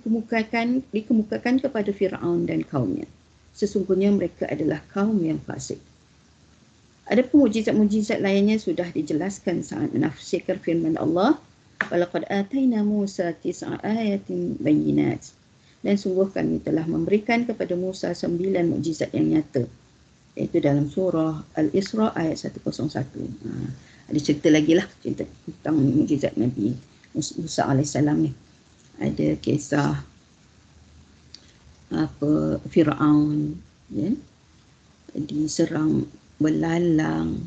dikemukakan kepada Fir'aun dan kaumnya. Sesungguhnya mereka adalah kaum yang fasik. Adapun mukjizat-mukjizat lainnya sudah dijelaskan saat menafsirkan firman Allah, walaqad ataina Musa 9 ayatin bayyinat. Dan sungguh kami telah memberikan kepada Musa 9 mukjizat yang nyata. Iaitu dalam surah Al-Isra ayat 101. Ada cerita lagi lah cerita tentang mukjizat Nabi Musa AS ni. Ada kisah Fir'aun ya, diserang belalang.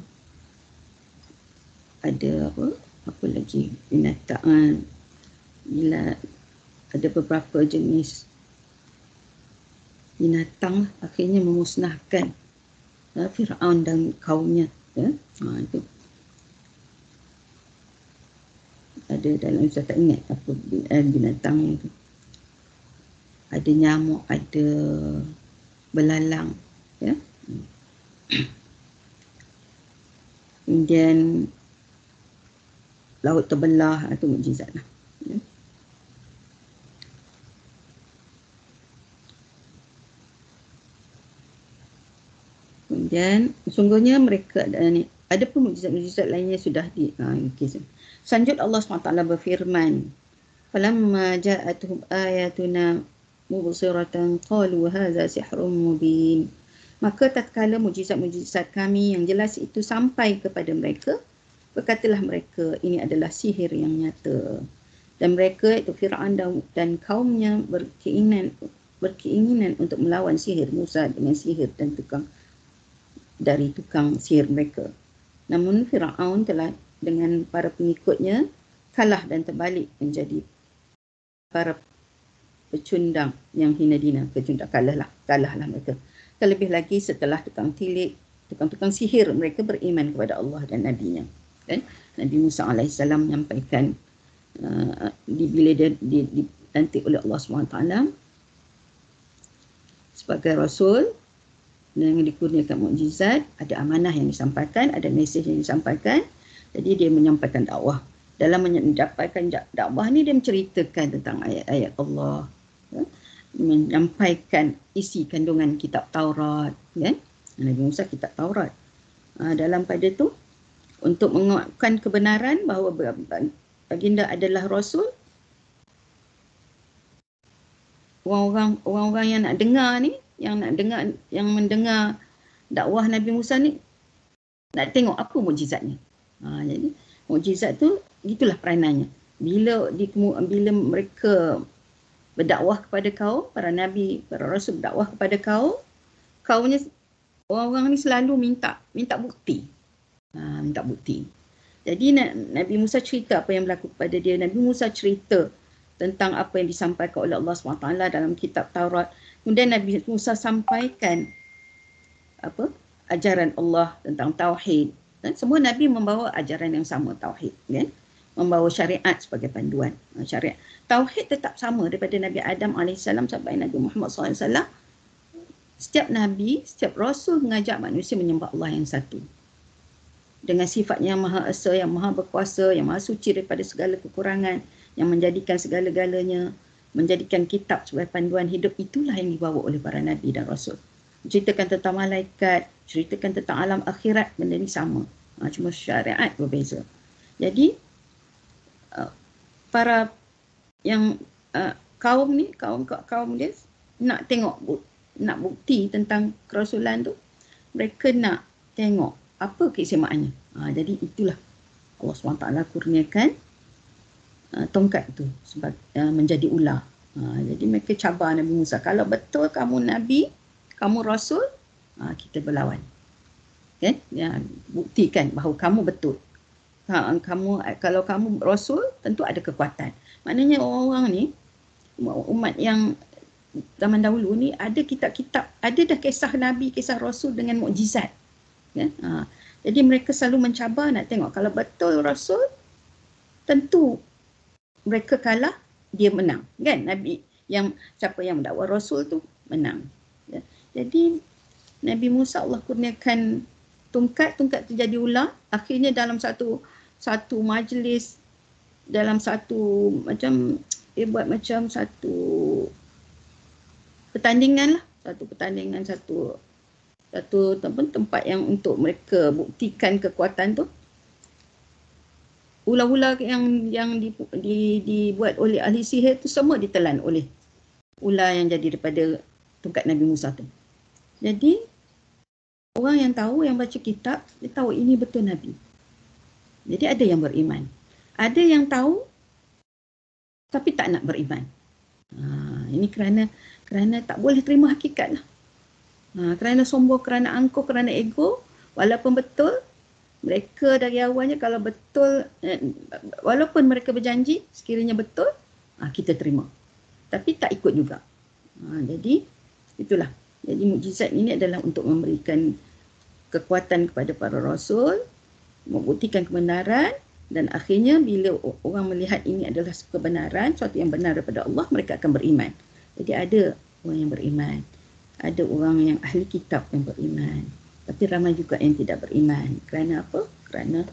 Ada apa lagi binatang bila ada beberapa jenis binatang akhirnya memusnahkan Firaun dan kaumnya. Itu ada dalam, saya tak ingat apa binatang itu. Ada nyamuk, ada belalang, ya. Kemudian laut terbelah, itu mukjizat lah. Ya. Kemudian sungguhnya mereka ada pun mukjizat-mukjizat lainnya sudah Selanjut Allah SWT berfirman, falamma ja'atuhum ayatuna mubsiratan qalu hadza sihrun mubin. Maka tatkala mukjizat-mukjizat kami yang jelas itu sampai kepada mereka, berkatalah mereka, ini adalah sihir yang nyata. Dan mereka itu Fir'aun dan kaumnya berkeinginan untuk melawan sihir Musa dengan sihir dan tukang sihir mereka. Namun Fir'aun telah dengan para pengikutnya kalah dan terbalik menjadi para pecundang yang hina dina. Kalahlah mereka. Terlebih lagi setelah tukang sihir mereka beriman kepada Allah dan Nabi-Nya. Dan Nabi Musa AS menyampaikan bila dia dilantik oleh Allah SWT sebagai Rasul dan dikurniakan mukjizat, ada amanah yang disampaikan, ada mesej yang disampaikan. Jadi dia menyampaikan dakwah. Dalam menyampaikan dakwah ni dia menceritakan tentang ayat-ayat Allah, menyampaikan isi kandungan kitab Taurat, kan? Nabi Musa kitab Taurat. Dalam pada tu untuk menguatkan kebenaran bahawa baginda adalah Rasul, orang-orang yang nak dengar ni, yang mendengar dakwah Nabi Musa ni nak tengok apa mukjizatnya. Jadi mukjizat tu gitulah peranannya. Bila mereka berdakwah kepada kaum, para nabi, para rasul berdakwah kepada kaumnya, orang-orang ni selalu minta bukti. Minta bukti. Jadi Nabi Musa cerita apa yang berlaku kepada dia. Nabi Musa cerita tentang apa yang disampaikan oleh Allah SWT dalam kitab Taurat. Kemudian Nabi Musa sampaikan ajaran Allah tentang tauhid. Dan semua Nabi membawa ajaran yang sama, tauhid, kan? Membawa syariat sebagai panduan. Syariat tauhid tetap sama daripada Nabi Adam AS sampai Nabi Muhammad SAW. Setiap Nabi, setiap Rasul mengajak manusia menyembah Allah yang satu. Dengan sifatnya yang Maha Esa, yang Maha Berkuasa, yang Maha Suci daripada segala kekurangan, yang menjadikan segala-galanya, menjadikan kitab sebagai panduan hidup. Itulah yang dibawa oleh para Nabi dan Rasul. Ceritakan tentang malaikat, ceritakan tentang alam akhirat, benda ni sama. Cuma syariat berbeza. Jadi, para yang kaum dia nak tengok, nak bukti tentang kerasulan tu, mereka nak tengok apa keistimewaan. Jadi itulah Allah SWT kurniakan tongkat tu menjadi ular. Jadi mereka cabar Nabi Musa, kalau betul kamu Nabi, kamu Rasul, kita berlawan. Kan? Ya, buktikan bahawa kamu betul. Kalau kamu Rasul, tentu ada kekuatan. Maknanya orang-orang ni, umat yang zaman dahulu ni, ada kitab-kitab, ada dah kisah Nabi, kisah Rasul dengan mukjizat. Kan? Jadi mereka selalu mencabar nak tengok, kalau betul Rasul, tentu mereka kalah, dia menang. Kan? Nabi siapa yang mendakwa Rasul tu menang. Ya. Jadi Nabi Musa Allah kurniakan tongkat tu jadi ular. Akhirnya dalam satu majlis, dalam satu macam dia buat macam satu pertandingan lah, satu tempat yang untuk mereka buktikan kekuatan tu. Ular-ular yang dibuat oleh ahli sihir tu semua ditelan oleh ular yang jadi daripada tongkat Nabi Musa tu. Jadi orang yang tahu, yang baca kitab, dia tahu ini betul Nabi. Jadi ada yang beriman. Ada yang tahu tapi tak nak beriman. Ini kerana tak boleh terima hakikat lah. Kerana sombong, kerana angkuh, kerana ego. Walaupun betul, mereka dari awalnya kalau betul, walaupun mereka berjanji sekiranya betul, kita terima. tapi tak ikut juga. Jadi itulah. Jadi mukjizat ini adalah untuk memberikan kekuatan kepada para rasul, membuktikan kebenaran, dan akhirnya bila orang melihat ini adalah kebenaran, sesuatu yang benar daripada Allah, mereka akan beriman. Jadi ada orang yang beriman, ada orang yang ahli kitab yang beriman, tapi ramai juga yang tidak beriman. Kerana apa? Kerana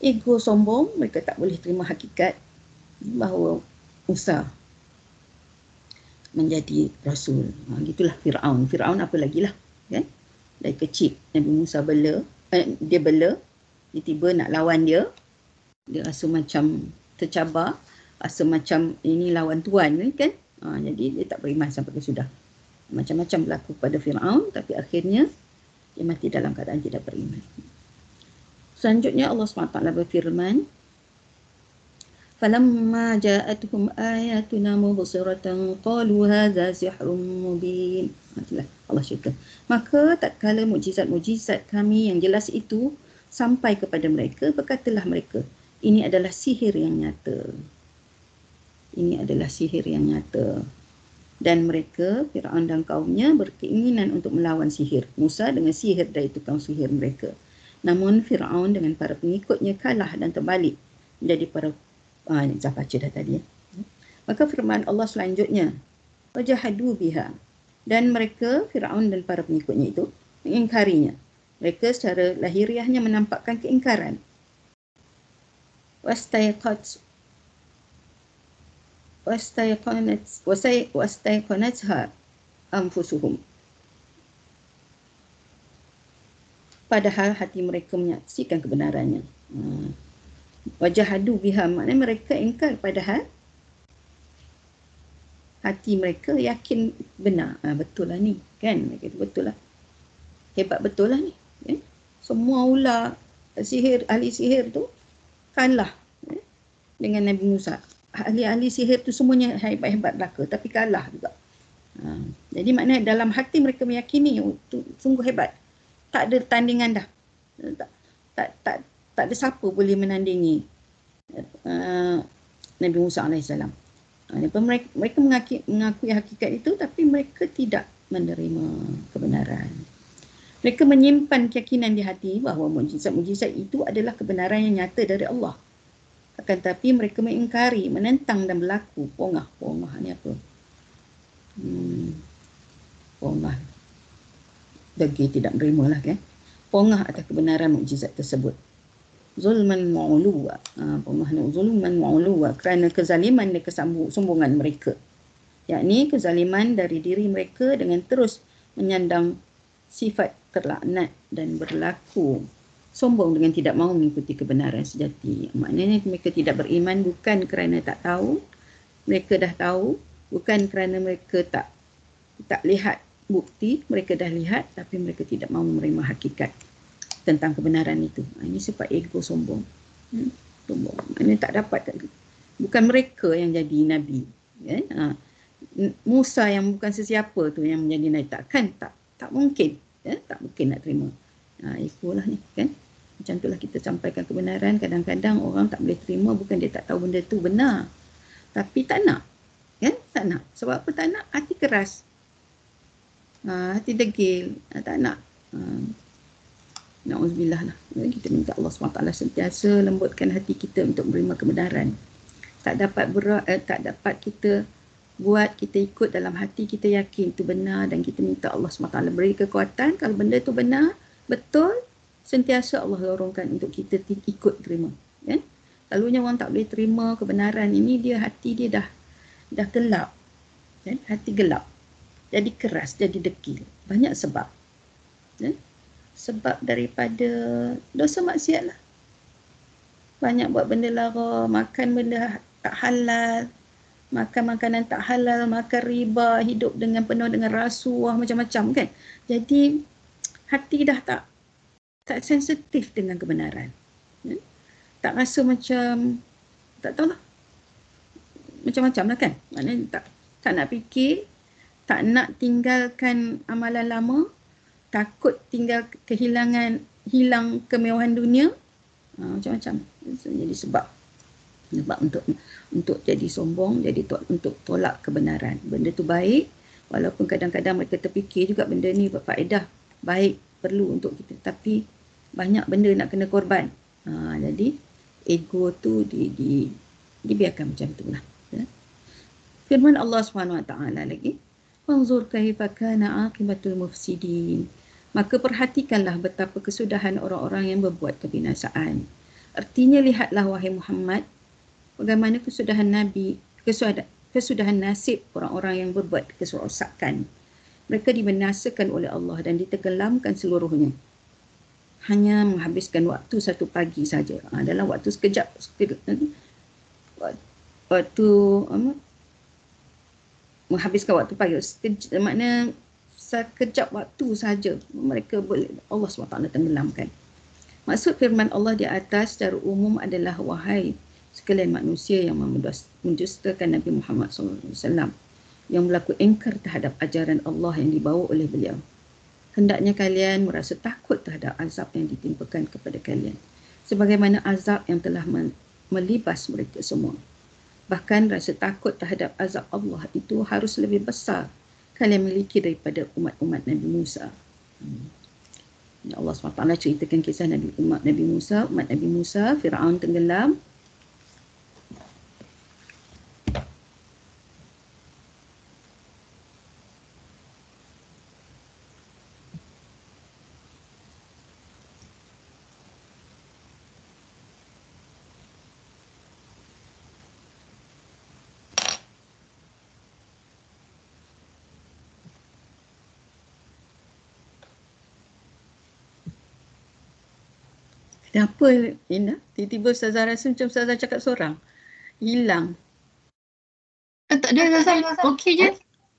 ego sombong, mereka tak boleh terima hakikat bahawa Musa menjadi rasul. Gitulah Fir'aun. Fir'aun apa lagi lah, kan? Dari kecil Nabi Musa dia bela, dia tiba nak lawan dia rasa macam tercabar, rasa macam ini lawan tuan kan. Jadi dia tak beriman sampai ke sudah. Macam-macam berlaku pada Fir'aun, tapi akhirnya dia mati dalam keadaan tidak beriman. Selanjutnya Allah SWT berfirman, falamma ja'atuhum ayatuna mubsiratan qalu hadza sihrun mubin. Allah cerita, maka tatkala mukjizat-mukjizat kami yang jelas itu sampai kepada mereka, berkatalah mereka, ini adalah sihir yang nyata. Ini adalah sihir yang nyata. Dan mereka, Fir'aun dan kaumnya, berkeinginan untuk melawan sihir Musa dengan sihir dari tukang sihir mereka. Namun Fir'aun dengan para pengikutnya kalah dan terbalik menjadi para ini saya baca dah tadi. Maka firman Allah selanjutnya, wajahadu biha, dan mereka, Fir'aun dan para pengikutnya itu, mengingkarinya. Mereka secara lahiriahnya menampakkan keingkaran. Wastaiqanatha anfusuhum, padahal hati mereka menyaksikan kebenarannya. Wajahadu biha, maknanya mereka ingkar padahal hati mereka yakin benar. Betul lah ni, kan? Mereka itu betul lah. Hebat betul lah ni. Kan? Semua ular sihir, ahli sihir tu kalah dengan Nabi Musa. Ahli-ahli sihir tu semuanya hebat-hebat belaka, tapi kalah juga. Jadi maknanya dalam hati mereka meyakini sungguh hebat. Tak ada tandingan dah. Tak ada siapa boleh menandingi Nabi Musa AS. Mereka mengakui hakikat itu, tapi mereka tidak menerima kebenaran. Mereka menyimpan keyakinan di hati bahawa mukjizat-mukjizat itu adalah kebenaran yang nyata dari Allah. Akan tetapi mereka mengingkari, menentang dan berlaku pongah. Pongah ni apa? Pongah. Degil tidak menerima lah, kan? Pongah atas kebenaran mukjizat tersebut. Zulman mu'uluwa. Zulman mu'uluwa, kerana kezaliman dan kesombongan mereka. Yakni kezaliman dari diri mereka dengan terus menyandang sifat terlaknat dan berlaku sombong dengan tidak mahu mengikuti kebenaran sejati. Maknanya mereka tidak beriman bukan kerana tak tahu, mereka dah tahu, bukan kerana mereka tak lihat bukti, mereka dah lihat, tapi mereka tidak mahu menerima hakikat tentang kebenaran itu. Ini sifat ego sombong. Sombong. Maknanya tak dapat, bukan mereka yang jadi Nabi. Kan? Musa yang bukan sesiapa tu yang menjadi Nabi. Tak mungkin. Tak mungkin nak terima. Itulah ni, kan? Macam itulah kita sampaikan kebenaran. Kadang-kadang orang tak boleh terima, bukan dia tak tahu benda tu benar, tapi tak nak. Kan? Tak nak. Sebab apa tak nak? Hati keras. Hati degil. Tak nak. Na'udzubillah lah. Kita minta Allah SWT sentiasa lembutkan hati kita untuk menerima kebenaran. Tak dapat kita buat, kita ikut dalam hati, kita yakin itu benar, dan kita minta Allah SWT beri kekuatan. Kalau benda itu benar, betul, sentiasa Allah lorongkan untuk kita ikut terima. Kan? Selalunya orang tak boleh terima kebenaran ini, hati dia dah gelap. Kan? Hati gelap. Jadi keras, jadi degil. Banyak sebab. Kan? Sebab daripada dosa maksiat lah. Banyak buat benda lara, makan benda tak halal, makan makanan tak halal, makan riba, hidup penuh dengan rasuah, macam-macam, kan. Jadi hati dah tak sensitif dengan kebenaran. Tak rasa macam, tak tahulah, macam-macam lah, kan. Maknanya tak nak fikir, tak nak tinggalkan amalan lama, takut hilang kemewahan dunia, macam-macam. Jadi sebab Sebab untuk jadi sombong, jadi untuk tolak kebenaran. Benda tu baik, walaupun kadang-kadang mereka terfikir juga benda ni berfaedah, baik, perlu untuk kita, tapi banyak benda nak kena korban. Jadi ego tu dibiarkan macam tu lah. Firman Allah SWT lagi, "Fanzur kaifa kana aqibatul mufsidin." Maka perhatikanlah betapa kesudahan orang-orang yang berbuat kebinasaan. Artinya, lihatlah wahai Muhammad, bagaimana kesudahan Nabi, kesudahan nasib orang-orang yang berbuat kerosakan. Mereka dibinasakan oleh Allah dan ditenggelamkan seluruhnya. Hanya menghabiskan waktu satu pagi saja. Dalam waktu sekejap, menghabiskan waktu pagi. Maknanya sekejap waktu saja mereka boleh Allah SWT tenggelamkan. Maksud firman Allah di atas secara umum adalah, wahai sekalian manusia yang mendustakan Nabi Muhammad SAW, yang berlaku ingkar terhadap ajaran Allah yang dibawa oleh beliau. Hendaknya kalian merasa takut terhadap azab yang ditimpakan kepada kalian, sebagaimana azab yang telah melibas mereka semua. Bahkan rasa takut terhadap azab Allah itu harus lebih besar kalian miliki daripada umat-umat Nabi Musa. Allah SWT ceritakan kisah umat Nabi Musa, Fir'aun tenggelam. Kenapa Ina? Tiba-tiba Ustazah rasa macam Ustazah cakap seorang. Hilang. Tak ada Ustazah. Okey je.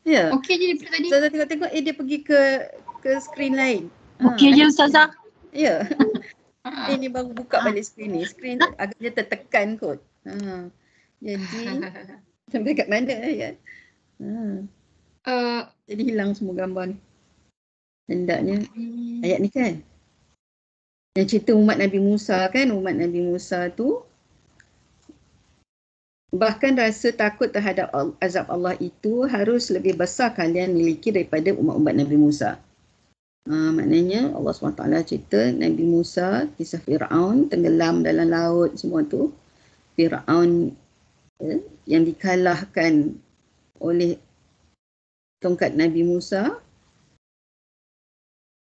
Ya. Okey je daripada tadi. Ustazah tengok-tengok dia pergi ke skrin lain. Okey je Ustazah. Ya. Ini baru buka balik skrin ni. Skrin agaknya tertekan kot. Jadi sampai kat mana ya? Jadi hilang semua gambar ni. Hendaknya ayat ni kan. Yang cerita umat Nabi Musa kan, umat Nabi Musa tu bahkan rasa takut terhadap azab Allah itu harus lebih besar kalian miliki daripada umat-umat Nabi Musa. Maknanya Allah SWT cerita Nabi Musa, kisah Fir'aun tenggelam dalam laut semua tu. Fir'aun yang dikalahkan oleh tongkat Nabi Musa,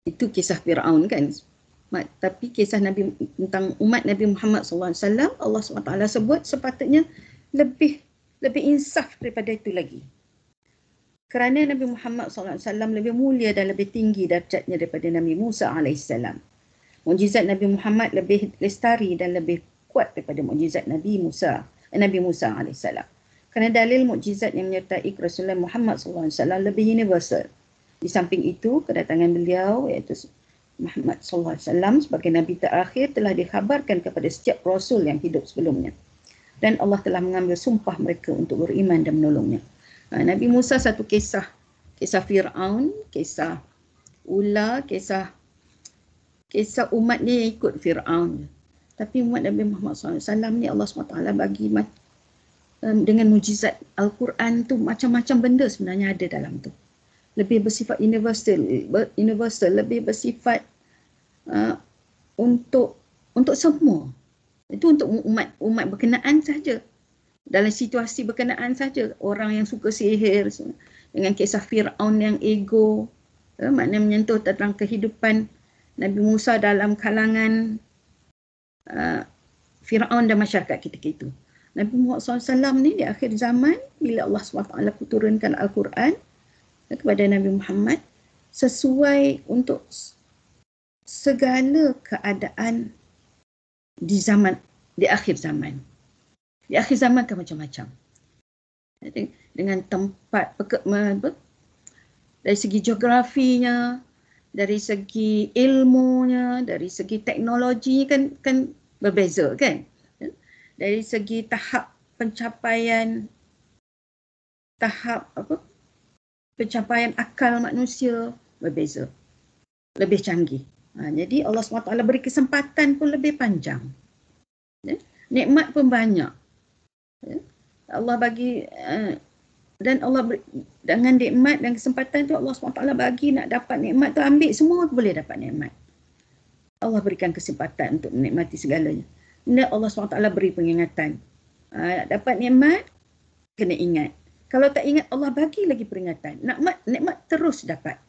itu kisah Fir'aun kan. Tapi kisah Nabi tentang umat Nabi Muhammad SAW, Allah SWT sebut sepatutnya lebih insaf daripada itu lagi. Kerana Nabi Muhammad SAW lebih mulia dan lebih tinggi darjatnya daripada Nabi Musa AS. Mukjizat Nabi Muhammad lebih lestari dan lebih kuat daripada mukjizat Nabi Musa AS. Kerana dalil mukjizat yang menyertai Rasulullah Muhammad SAW lebih universal. Di samping itu, kedatangan beliau iaitu Muhammad SAW sebagai Nabi terakhir telah dikhabarkan kepada setiap Rasul yang hidup sebelumnya. Dan Allah telah mengambil sumpah mereka untuk beriman dan menolongnya. Nabi Musa satu kisah Fir'aun, kisah ular, kisah umatnya yang ikut Fir'aun. Tapi umat Nabi Muhammad SAW ni Allah SWT bagi dengan mujizat Al-Quran tu macam-macam benda sebenarnya ada dalam tu. Lebih bersifat universal, lebih bersifat untuk semua. Itu untuk umat berkenaan saja. Dalam situasi berkenaan saja. Orang yang suka sihir dengan kisah Fir'aun yang ego, maknanya menyentuh tentang kehidupan Nabi Musa dalam kalangan Fir'aun dan masyarakat ketika itu. Nabi Muhammad SAW ni di akhir zaman, bila Allah SWT turunkan Al-Quran kepada Nabi Muhammad sesuai untuk segala keadaan di akhir zaman. Di akhir zaman kan macam-macam. Dengan tempat dari segi geografinya, dari segi ilmunya, dari segi teknologi kan berbeza kan. Dari segi tahap pencapaian akal manusia berbeza, lebih canggih. Jadi Allah SWT beri kesempatan pun lebih panjang. Nikmat pun banyak. Ya. Allah bagi dan Allah dengan nikmat dan kesempatan tu Allah SWT bagi nak dapat nikmat tu, ambil semua boleh dapat nikmat. Allah berikan kesempatan untuk menikmati segalanya. Dan Allah SWT beri pengingatan. Dapat nikmat, kena ingat. Kalau tak ingat, Allah bagi lagi peringatan. Nikmat terus dapat.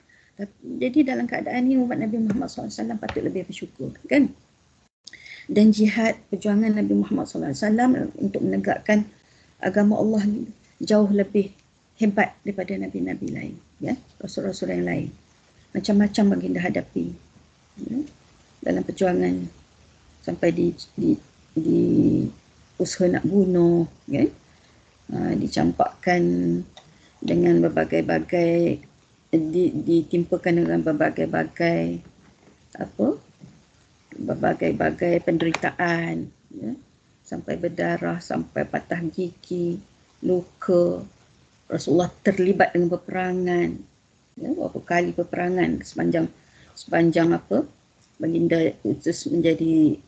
Jadi dalam keadaan ini umat Nabi Muhammad SAW patut lebih bersyukur, kan? Dan jihad perjuangan Nabi Muhammad SAW untuk menegakkan agama Allah jauh lebih hebat daripada nabi-nabi lain, ya, rasul-rasul yang lain. Macam-macam baginda hadapi, ya, dalam perjuangan sampai di usaha nak bunuh, ya, dicampakkan dengan berbagai-bagai, ditimpakan dengan berbagai-bagai berbagai-bagai penderitaan, ya, sampai berdarah, sampai patah gigi, luka. Rasulullah terlibat dengan peperangan, ya, berapa kali peperangan sepanjang baginda utus menjadi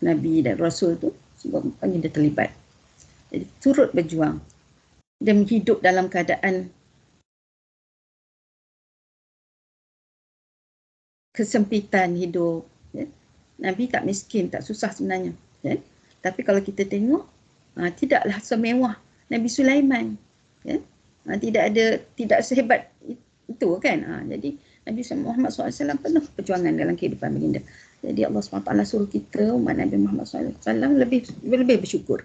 Nabi dan Rasul tu, sebab baginda terlibat. Jadi turut berjuang dan hidup dalam keadaan kesempitan hidup, ya. Nabi tak miskin, tak susah sebenarnya, ya. Tapi kalau kita tengok, tidaklah semewah Nabi Sulaiman, ya. Tidak sehebat itu, kan. Jadi Nabi Muhammad SAW penuh perjuangan dalam kehidupan baginda. Jadi Allah SWT suruh kita umat Nabi Muhammad SAW lebih bersyukur.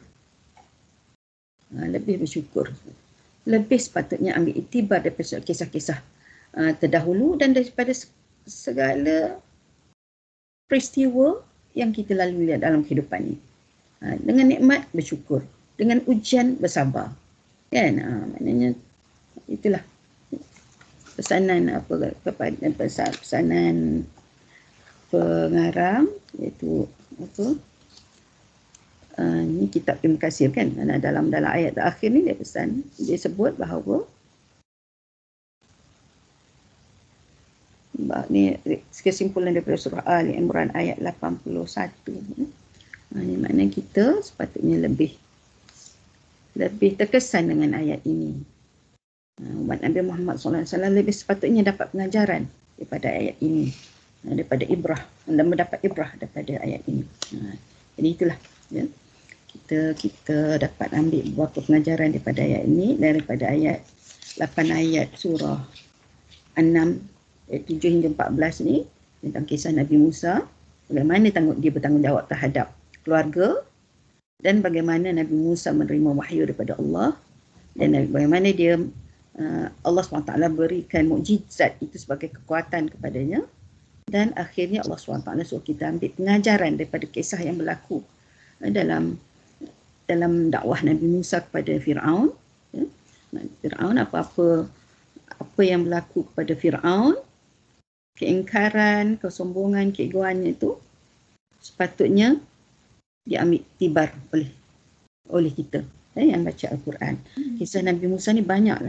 Lebih bersyukur. Lebih sepatutnya ambil iktibar daripada kisah-kisah terdahulu dan daripada segala peristiwa yang kita lalui dalam kehidupan ini. Dengan nikmat bersyukur, dengan ujian bersabar, kan? Maknanya itulah pesanan pesanan pengarang, iaitu ni kitab Ibn Katsir, kan? Dalam ayat terakhir ni dia sebut bahawa ni kesimpulan daripada surah Ali Imran ayat 81. Ini maknanya kita sepatutnya lebih terkesan dengan ayat ini. Umat Nabi Muhammad SAW lebih sepatutnya dapat pengajaran daripada ayat ini, daripada ibrah, dan mendapat ibrah daripada ayat ini. Jadi itulah, ya, kita dapat ambil beberapa pengajaran daripada ayat ini, daripada ayat 8 ayat surah 6 ayat 7 hingga 14 ni tentang kisah Nabi Musa, bagaimana dia bertanggungjawab terhadap keluarga, dan bagaimana Nabi Musa menerima wahyu daripada Allah, dan bagaimana dia Allah SWT berikan mukjizat itu sebagai kekuatan kepadanya, dan akhirnya Allah SWT suruh kita ambil pengajaran daripada kisah yang berlaku dalam dakwah Nabi Musa kepada Fir'aun, ya. Fir'aun, apa yang berlaku kepada Fir'aun, keingkaran, kesombongan, keegoannya itu sepatutnya diambil tibar oleh kita, yang baca Al-Quran. Kisah Nabi Musa ni banyak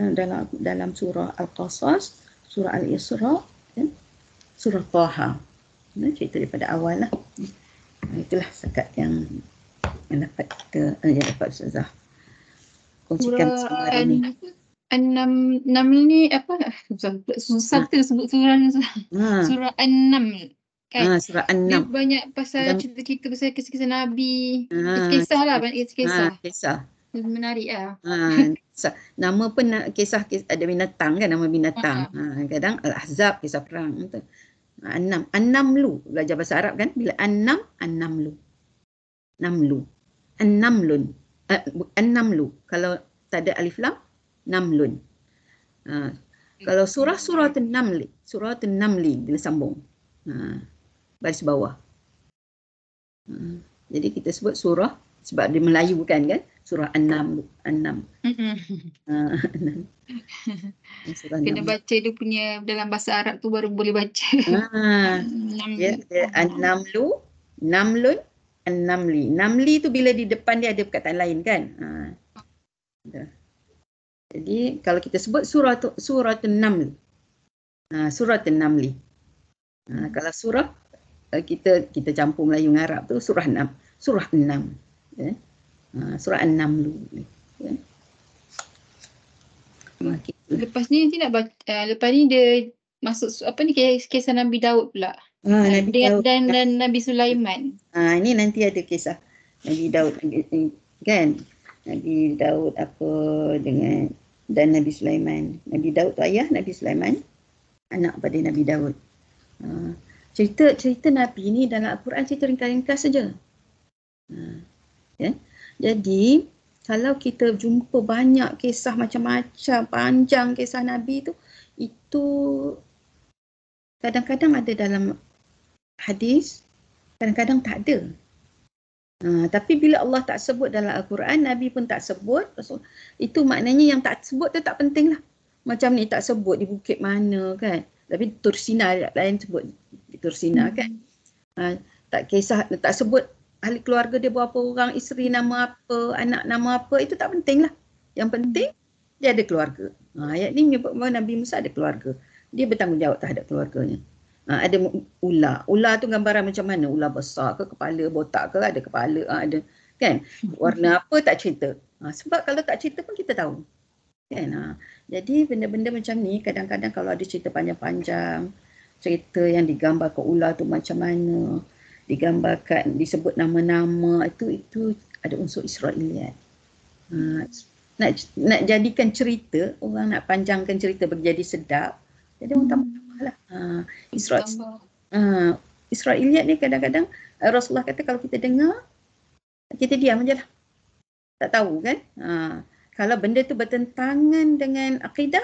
dalam surah Al-Qasas, surah Al-Isra, ya, surah Taha. Cerita daripada awal lah. Itulah sekat yang dapat kita dapat Ustazah kongsikan bersama hari ni. Enam ni apa? Susah tu sebut surah ni. Surah An-Naml. Kan? Surah An-Nam. Dia banyak pasal cerita-cerita pasal kisah-kisah Nabi. Kisah lah, banyak kisah. Kisah. Menarik lah. Nama pun kisah ada binatang, kan, nama binatang. Kadang Al-Ahzab, kisah perang. An-Nam. An-Namlu. Belajar bahasa Arab, kan? Bila An-Nam, An-Namlu. Namlu. An-Namlun. An-Namlu. Kalau tak ada alif lam, Namlun. Kalau surah An-Namli bila sambung. Baris bawah. Jadi kita sebut surah sebab dia Melayu, kan? Surah An-Nam. Kena baca dia punya dalam bahasa Arab tu baru boleh baca. An-Namlu, Namlun, An-Namli. Namli tu bila di depan dia ada perkataan lain, kan? Jadi kalau kita sebut surah An-Naml, surah An-Namli. Kalau surah kita campur Melayu dengan Arab tu surah 6, surah 6. Surah An-Naml. Ya. Okay. Lepas ni nanti nak baca, lepas ni dia masuk apa ni, kisah Nabi Daud pula. Nabi Daud dan Nabi Sulaiman. Ini nanti ada kisah Nabi Daud kan. Nabi Daud apa dengan dan Nabi Sulaiman. Nabi Daud tu ayah, Nabi Sulaiman anak pada Nabi Daud. Cerita Nabi ni dalam Al-Quran cerita ringkas-ringkas saja. Ya. Jadi kalau kita jumpa banyak kisah macam-macam, panjang kisah Nabi tu, itu kadang-kadang ada dalam hadis, kadang-kadang tak ada. Tapi bila Allah tak sebut dalam Al-Quran, Nabi pun tak sebut, itu maknanya yang tak sebut tu tak penting lah. Macam ni tak sebut di bukit mana kan. Tapi Tursina lain sebut di Tursina kan. Tak kisah, tak sebut ahli keluarga dia berapa orang, isteri nama apa, anak nama apa, itu tak penting lah. Yang penting dia ada keluarga. Ayat ni menyebut bahawa Nabi Musa ada keluarga. Dia bertanggungjawab terhadap keluarganya. Ada ular. Ular tu gambaran macam mana? Ular besar ke, kepala botak ke, ada kepala, ada kan? Warna apa tak cerita. Sebab kalau tak cerita pun kita tahu. Kan? Jadi benda-benda macam ni kadang-kadang kalau ada cerita panjang-panjang, cerita yang digambarkan ular tu macam mana, digambarkan, disebut nama-nama, itu ada unsur Israiliyat. Nak jadikan cerita, orang nak panjangkan cerita berjadi sedap, jadi orang tambah lah. Israiliyat ni kadang-kadang Rasulullah kata kalau kita dengar, kita diam je lah. Tak tahu kan. Kalau benda tu bertentangan dengan akidah,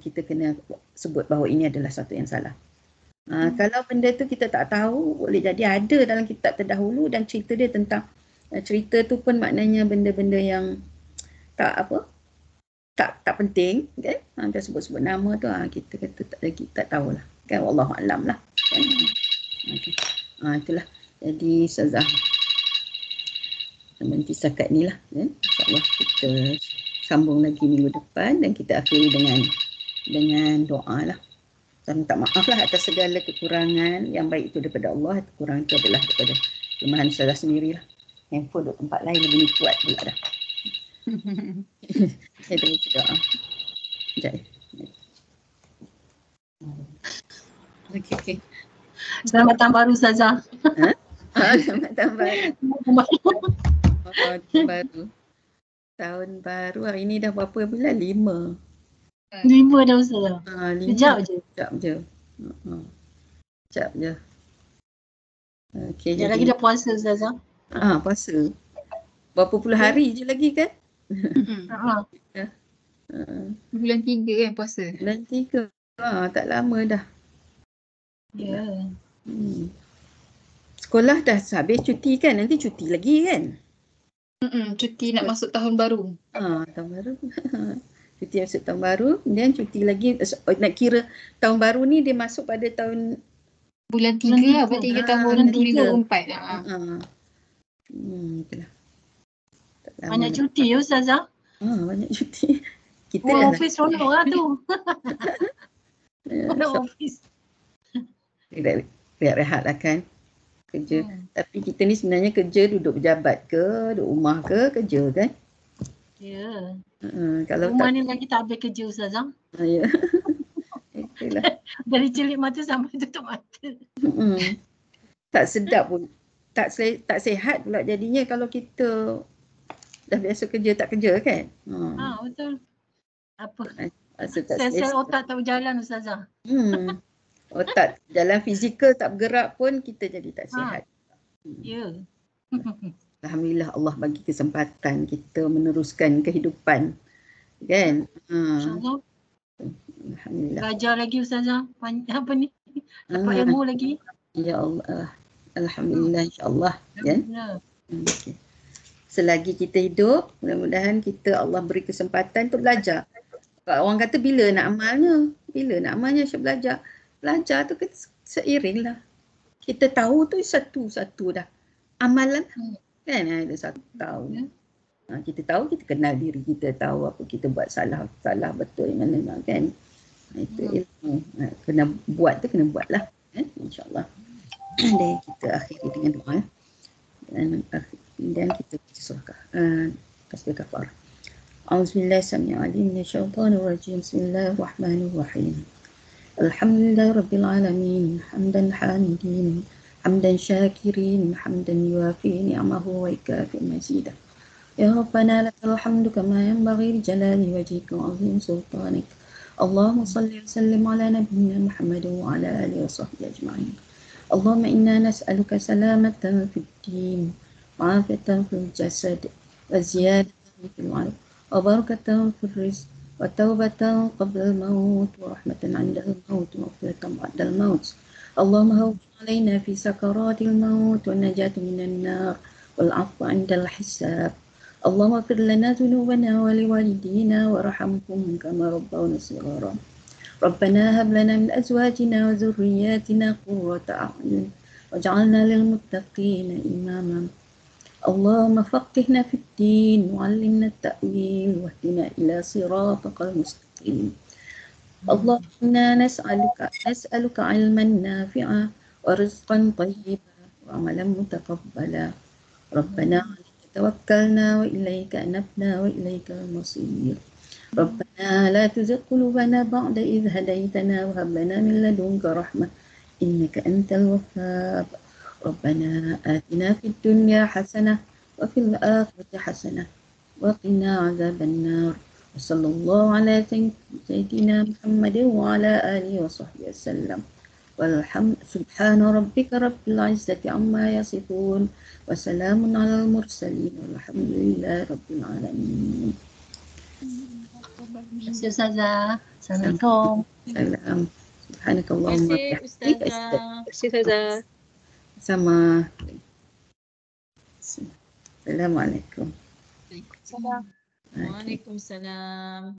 kita kena sebut bahawa ini adalah satu yang salah. Kalau benda tu kita tak tahu, boleh jadi ada dalam kitab terdahulu dan cerita dia tentang cerita tu pun maknanya benda-benda yang tak penting kan. Kita sebut-sebut nama tu kita kata tak tahulah kan, wallahu alam lah kan? Itulah. Jadi Ustazah berhenti setakat ni lah kan. InsyaAllah kita sambung lagi minggu depan dan kita akhiri dengan doa lah. Dan minta maaf lah atas segala kekurangan. Yang baik itu daripada Allah, kekurangan itu adalah daripada kelemahan Ustazah sendiri lah. Handphone duduk tempat lain lebih kuat pula dah. Saya tengok doa. Sekejap. Okey. Selamat tahun baru Ustazah. Selamat tahun baru. Tahun baru hari ni dah berapa bulan? 5 dah Ustazah. Sekejap je. Sekejap je. Okey, jadi lagi dah puasa Ustazah. Puasa. Berapa puluh hari je lagi kan? Bulan 3 kan puasa. Bulan 3. Tak lama dah. Ya. Sekolah dah habis cuti kan? Nanti cuti lagi kan? Cuti nak masuk tahun baru. Tahun baru. Cuti masuk tahun baru, kemudian cuti lagi. Nak kira tahun baru ni dia masuk pada tahun bulan 3 lah, berarti tahun 2024 lah. Itulah. Banyak cuti ya Ustazah. Banyak cuti. Kita dah office ronok lah tu. Office. Rehat lah kan. Kerja. Tapi kita ni sebenarnya kerja duduk pejabat ke, duduk rumah ke, kerja kan? Ya. Kalau rumah ni lagi tak habis kerja Ustazah. Ya. Itulah. Dari celik mata sampai tutup mata. Tak sedap pun. Tak sihat pula jadinya kalau kita dah biasa kerja tak kerja kan? Betul. Apa? Sel-sel otak tak berjalan Ustazah. Otak jalan fizikal tak bergerak pun kita jadi tak sihat. Ya. Alhamdulillah Allah bagi kesempatan kita meneruskan kehidupan. Kan? InsyaAllah. Alhamdulillah. Belajar lagi Ustazah. Apa ni? Dapat ilmu lagi. Ya Allah. Alhamdulillah insyaAllah. Kan? Okay. Selagi kita hidup, mudah-mudahan kita Allah beri kesempatan untuk belajar. Orang kata bila nak amalnya? Bila nak amalnya Syekh belajar? Belajar tu seiring lah. Kita tahu tu satu-satu dah. Amalan kan ada satu tahu. Kita tahu, kita kenal diri kita, tahu apa kita buat salah betul mana kan. Itu ilmu. Kena buat tu kena buatlah. InsyaAllah. Dan kita akhiri dengan doa. Dan dan kita surah tasbih kafarah. A'udzubillahi samil alim minasyaitonir rajim. Bismillahirrahmanirrahim. Alhamdulillahi rabbil alamin, hamdan hamidin, hamdan syakirin, hamdan yuafi ni'amahu wa yukafi mazidah. Ya Rabbana lakal hamdu kama yanbaghi li jalali wajhika wa 'azimi sultanik. Allahumma salli wa sallim ala nabiyyina Muhammadin wa ala alihi wa sahbihi ajma'in. Allahumma inna nas'aluka salamatan fid din, wa 'afiyatan fil jasad, wa ziyadatan fil 'ilm, wa barakatan fil rizq, wa taubatan qabla al-maut, wa rahmatan 'inda al-maut, wa maghfiratan ba'da al-maut. Allahumma hawwin 'alaina fi sakaratil maut, wa najata minan nar, wal 'afwa 'inda al-hisab. Allahumma ighfir lana dhunubana wa liwalidina warhamhum kama rabbawna shighara. Rabbana hab lana min azwajina wa dhurriyyatina qurrata a'yun waj'alna lil muttaqina imama. Allahumma faqihna fid din wa 'allimna at-ta'wil wahdina ila siratal mustaqim. Allahumma nas'aluka 'ilman nafi'a wa rizqan thayyiban wa 'amalan mutaqabbala. Rabbana توكلنا وإليك أنبنا وإليك المصير. ربنا لا تزغ قلوبنا بعد إذ هديتنا وهب لنا من لدنك رحمة إنك أنت الوهاب. ربنا آتنا في الدنيا حسنة وفي الآخرة حسنة وقنا عذاب النار. وصلى الله على سيدنا محمد وعلى آله وصحبه وسلم. والحمد سبحان ربك رب العزة عما يصفون وسلام على المرسلين والحمد لله رب العالمين. Terima kasih Ustazah. Assalamualaikum. Salam. Subhanak Allahumma Terima kasih Ustazah. Sama. Assalamualaikum. Waalaikumsalam. Waalaikumsalam.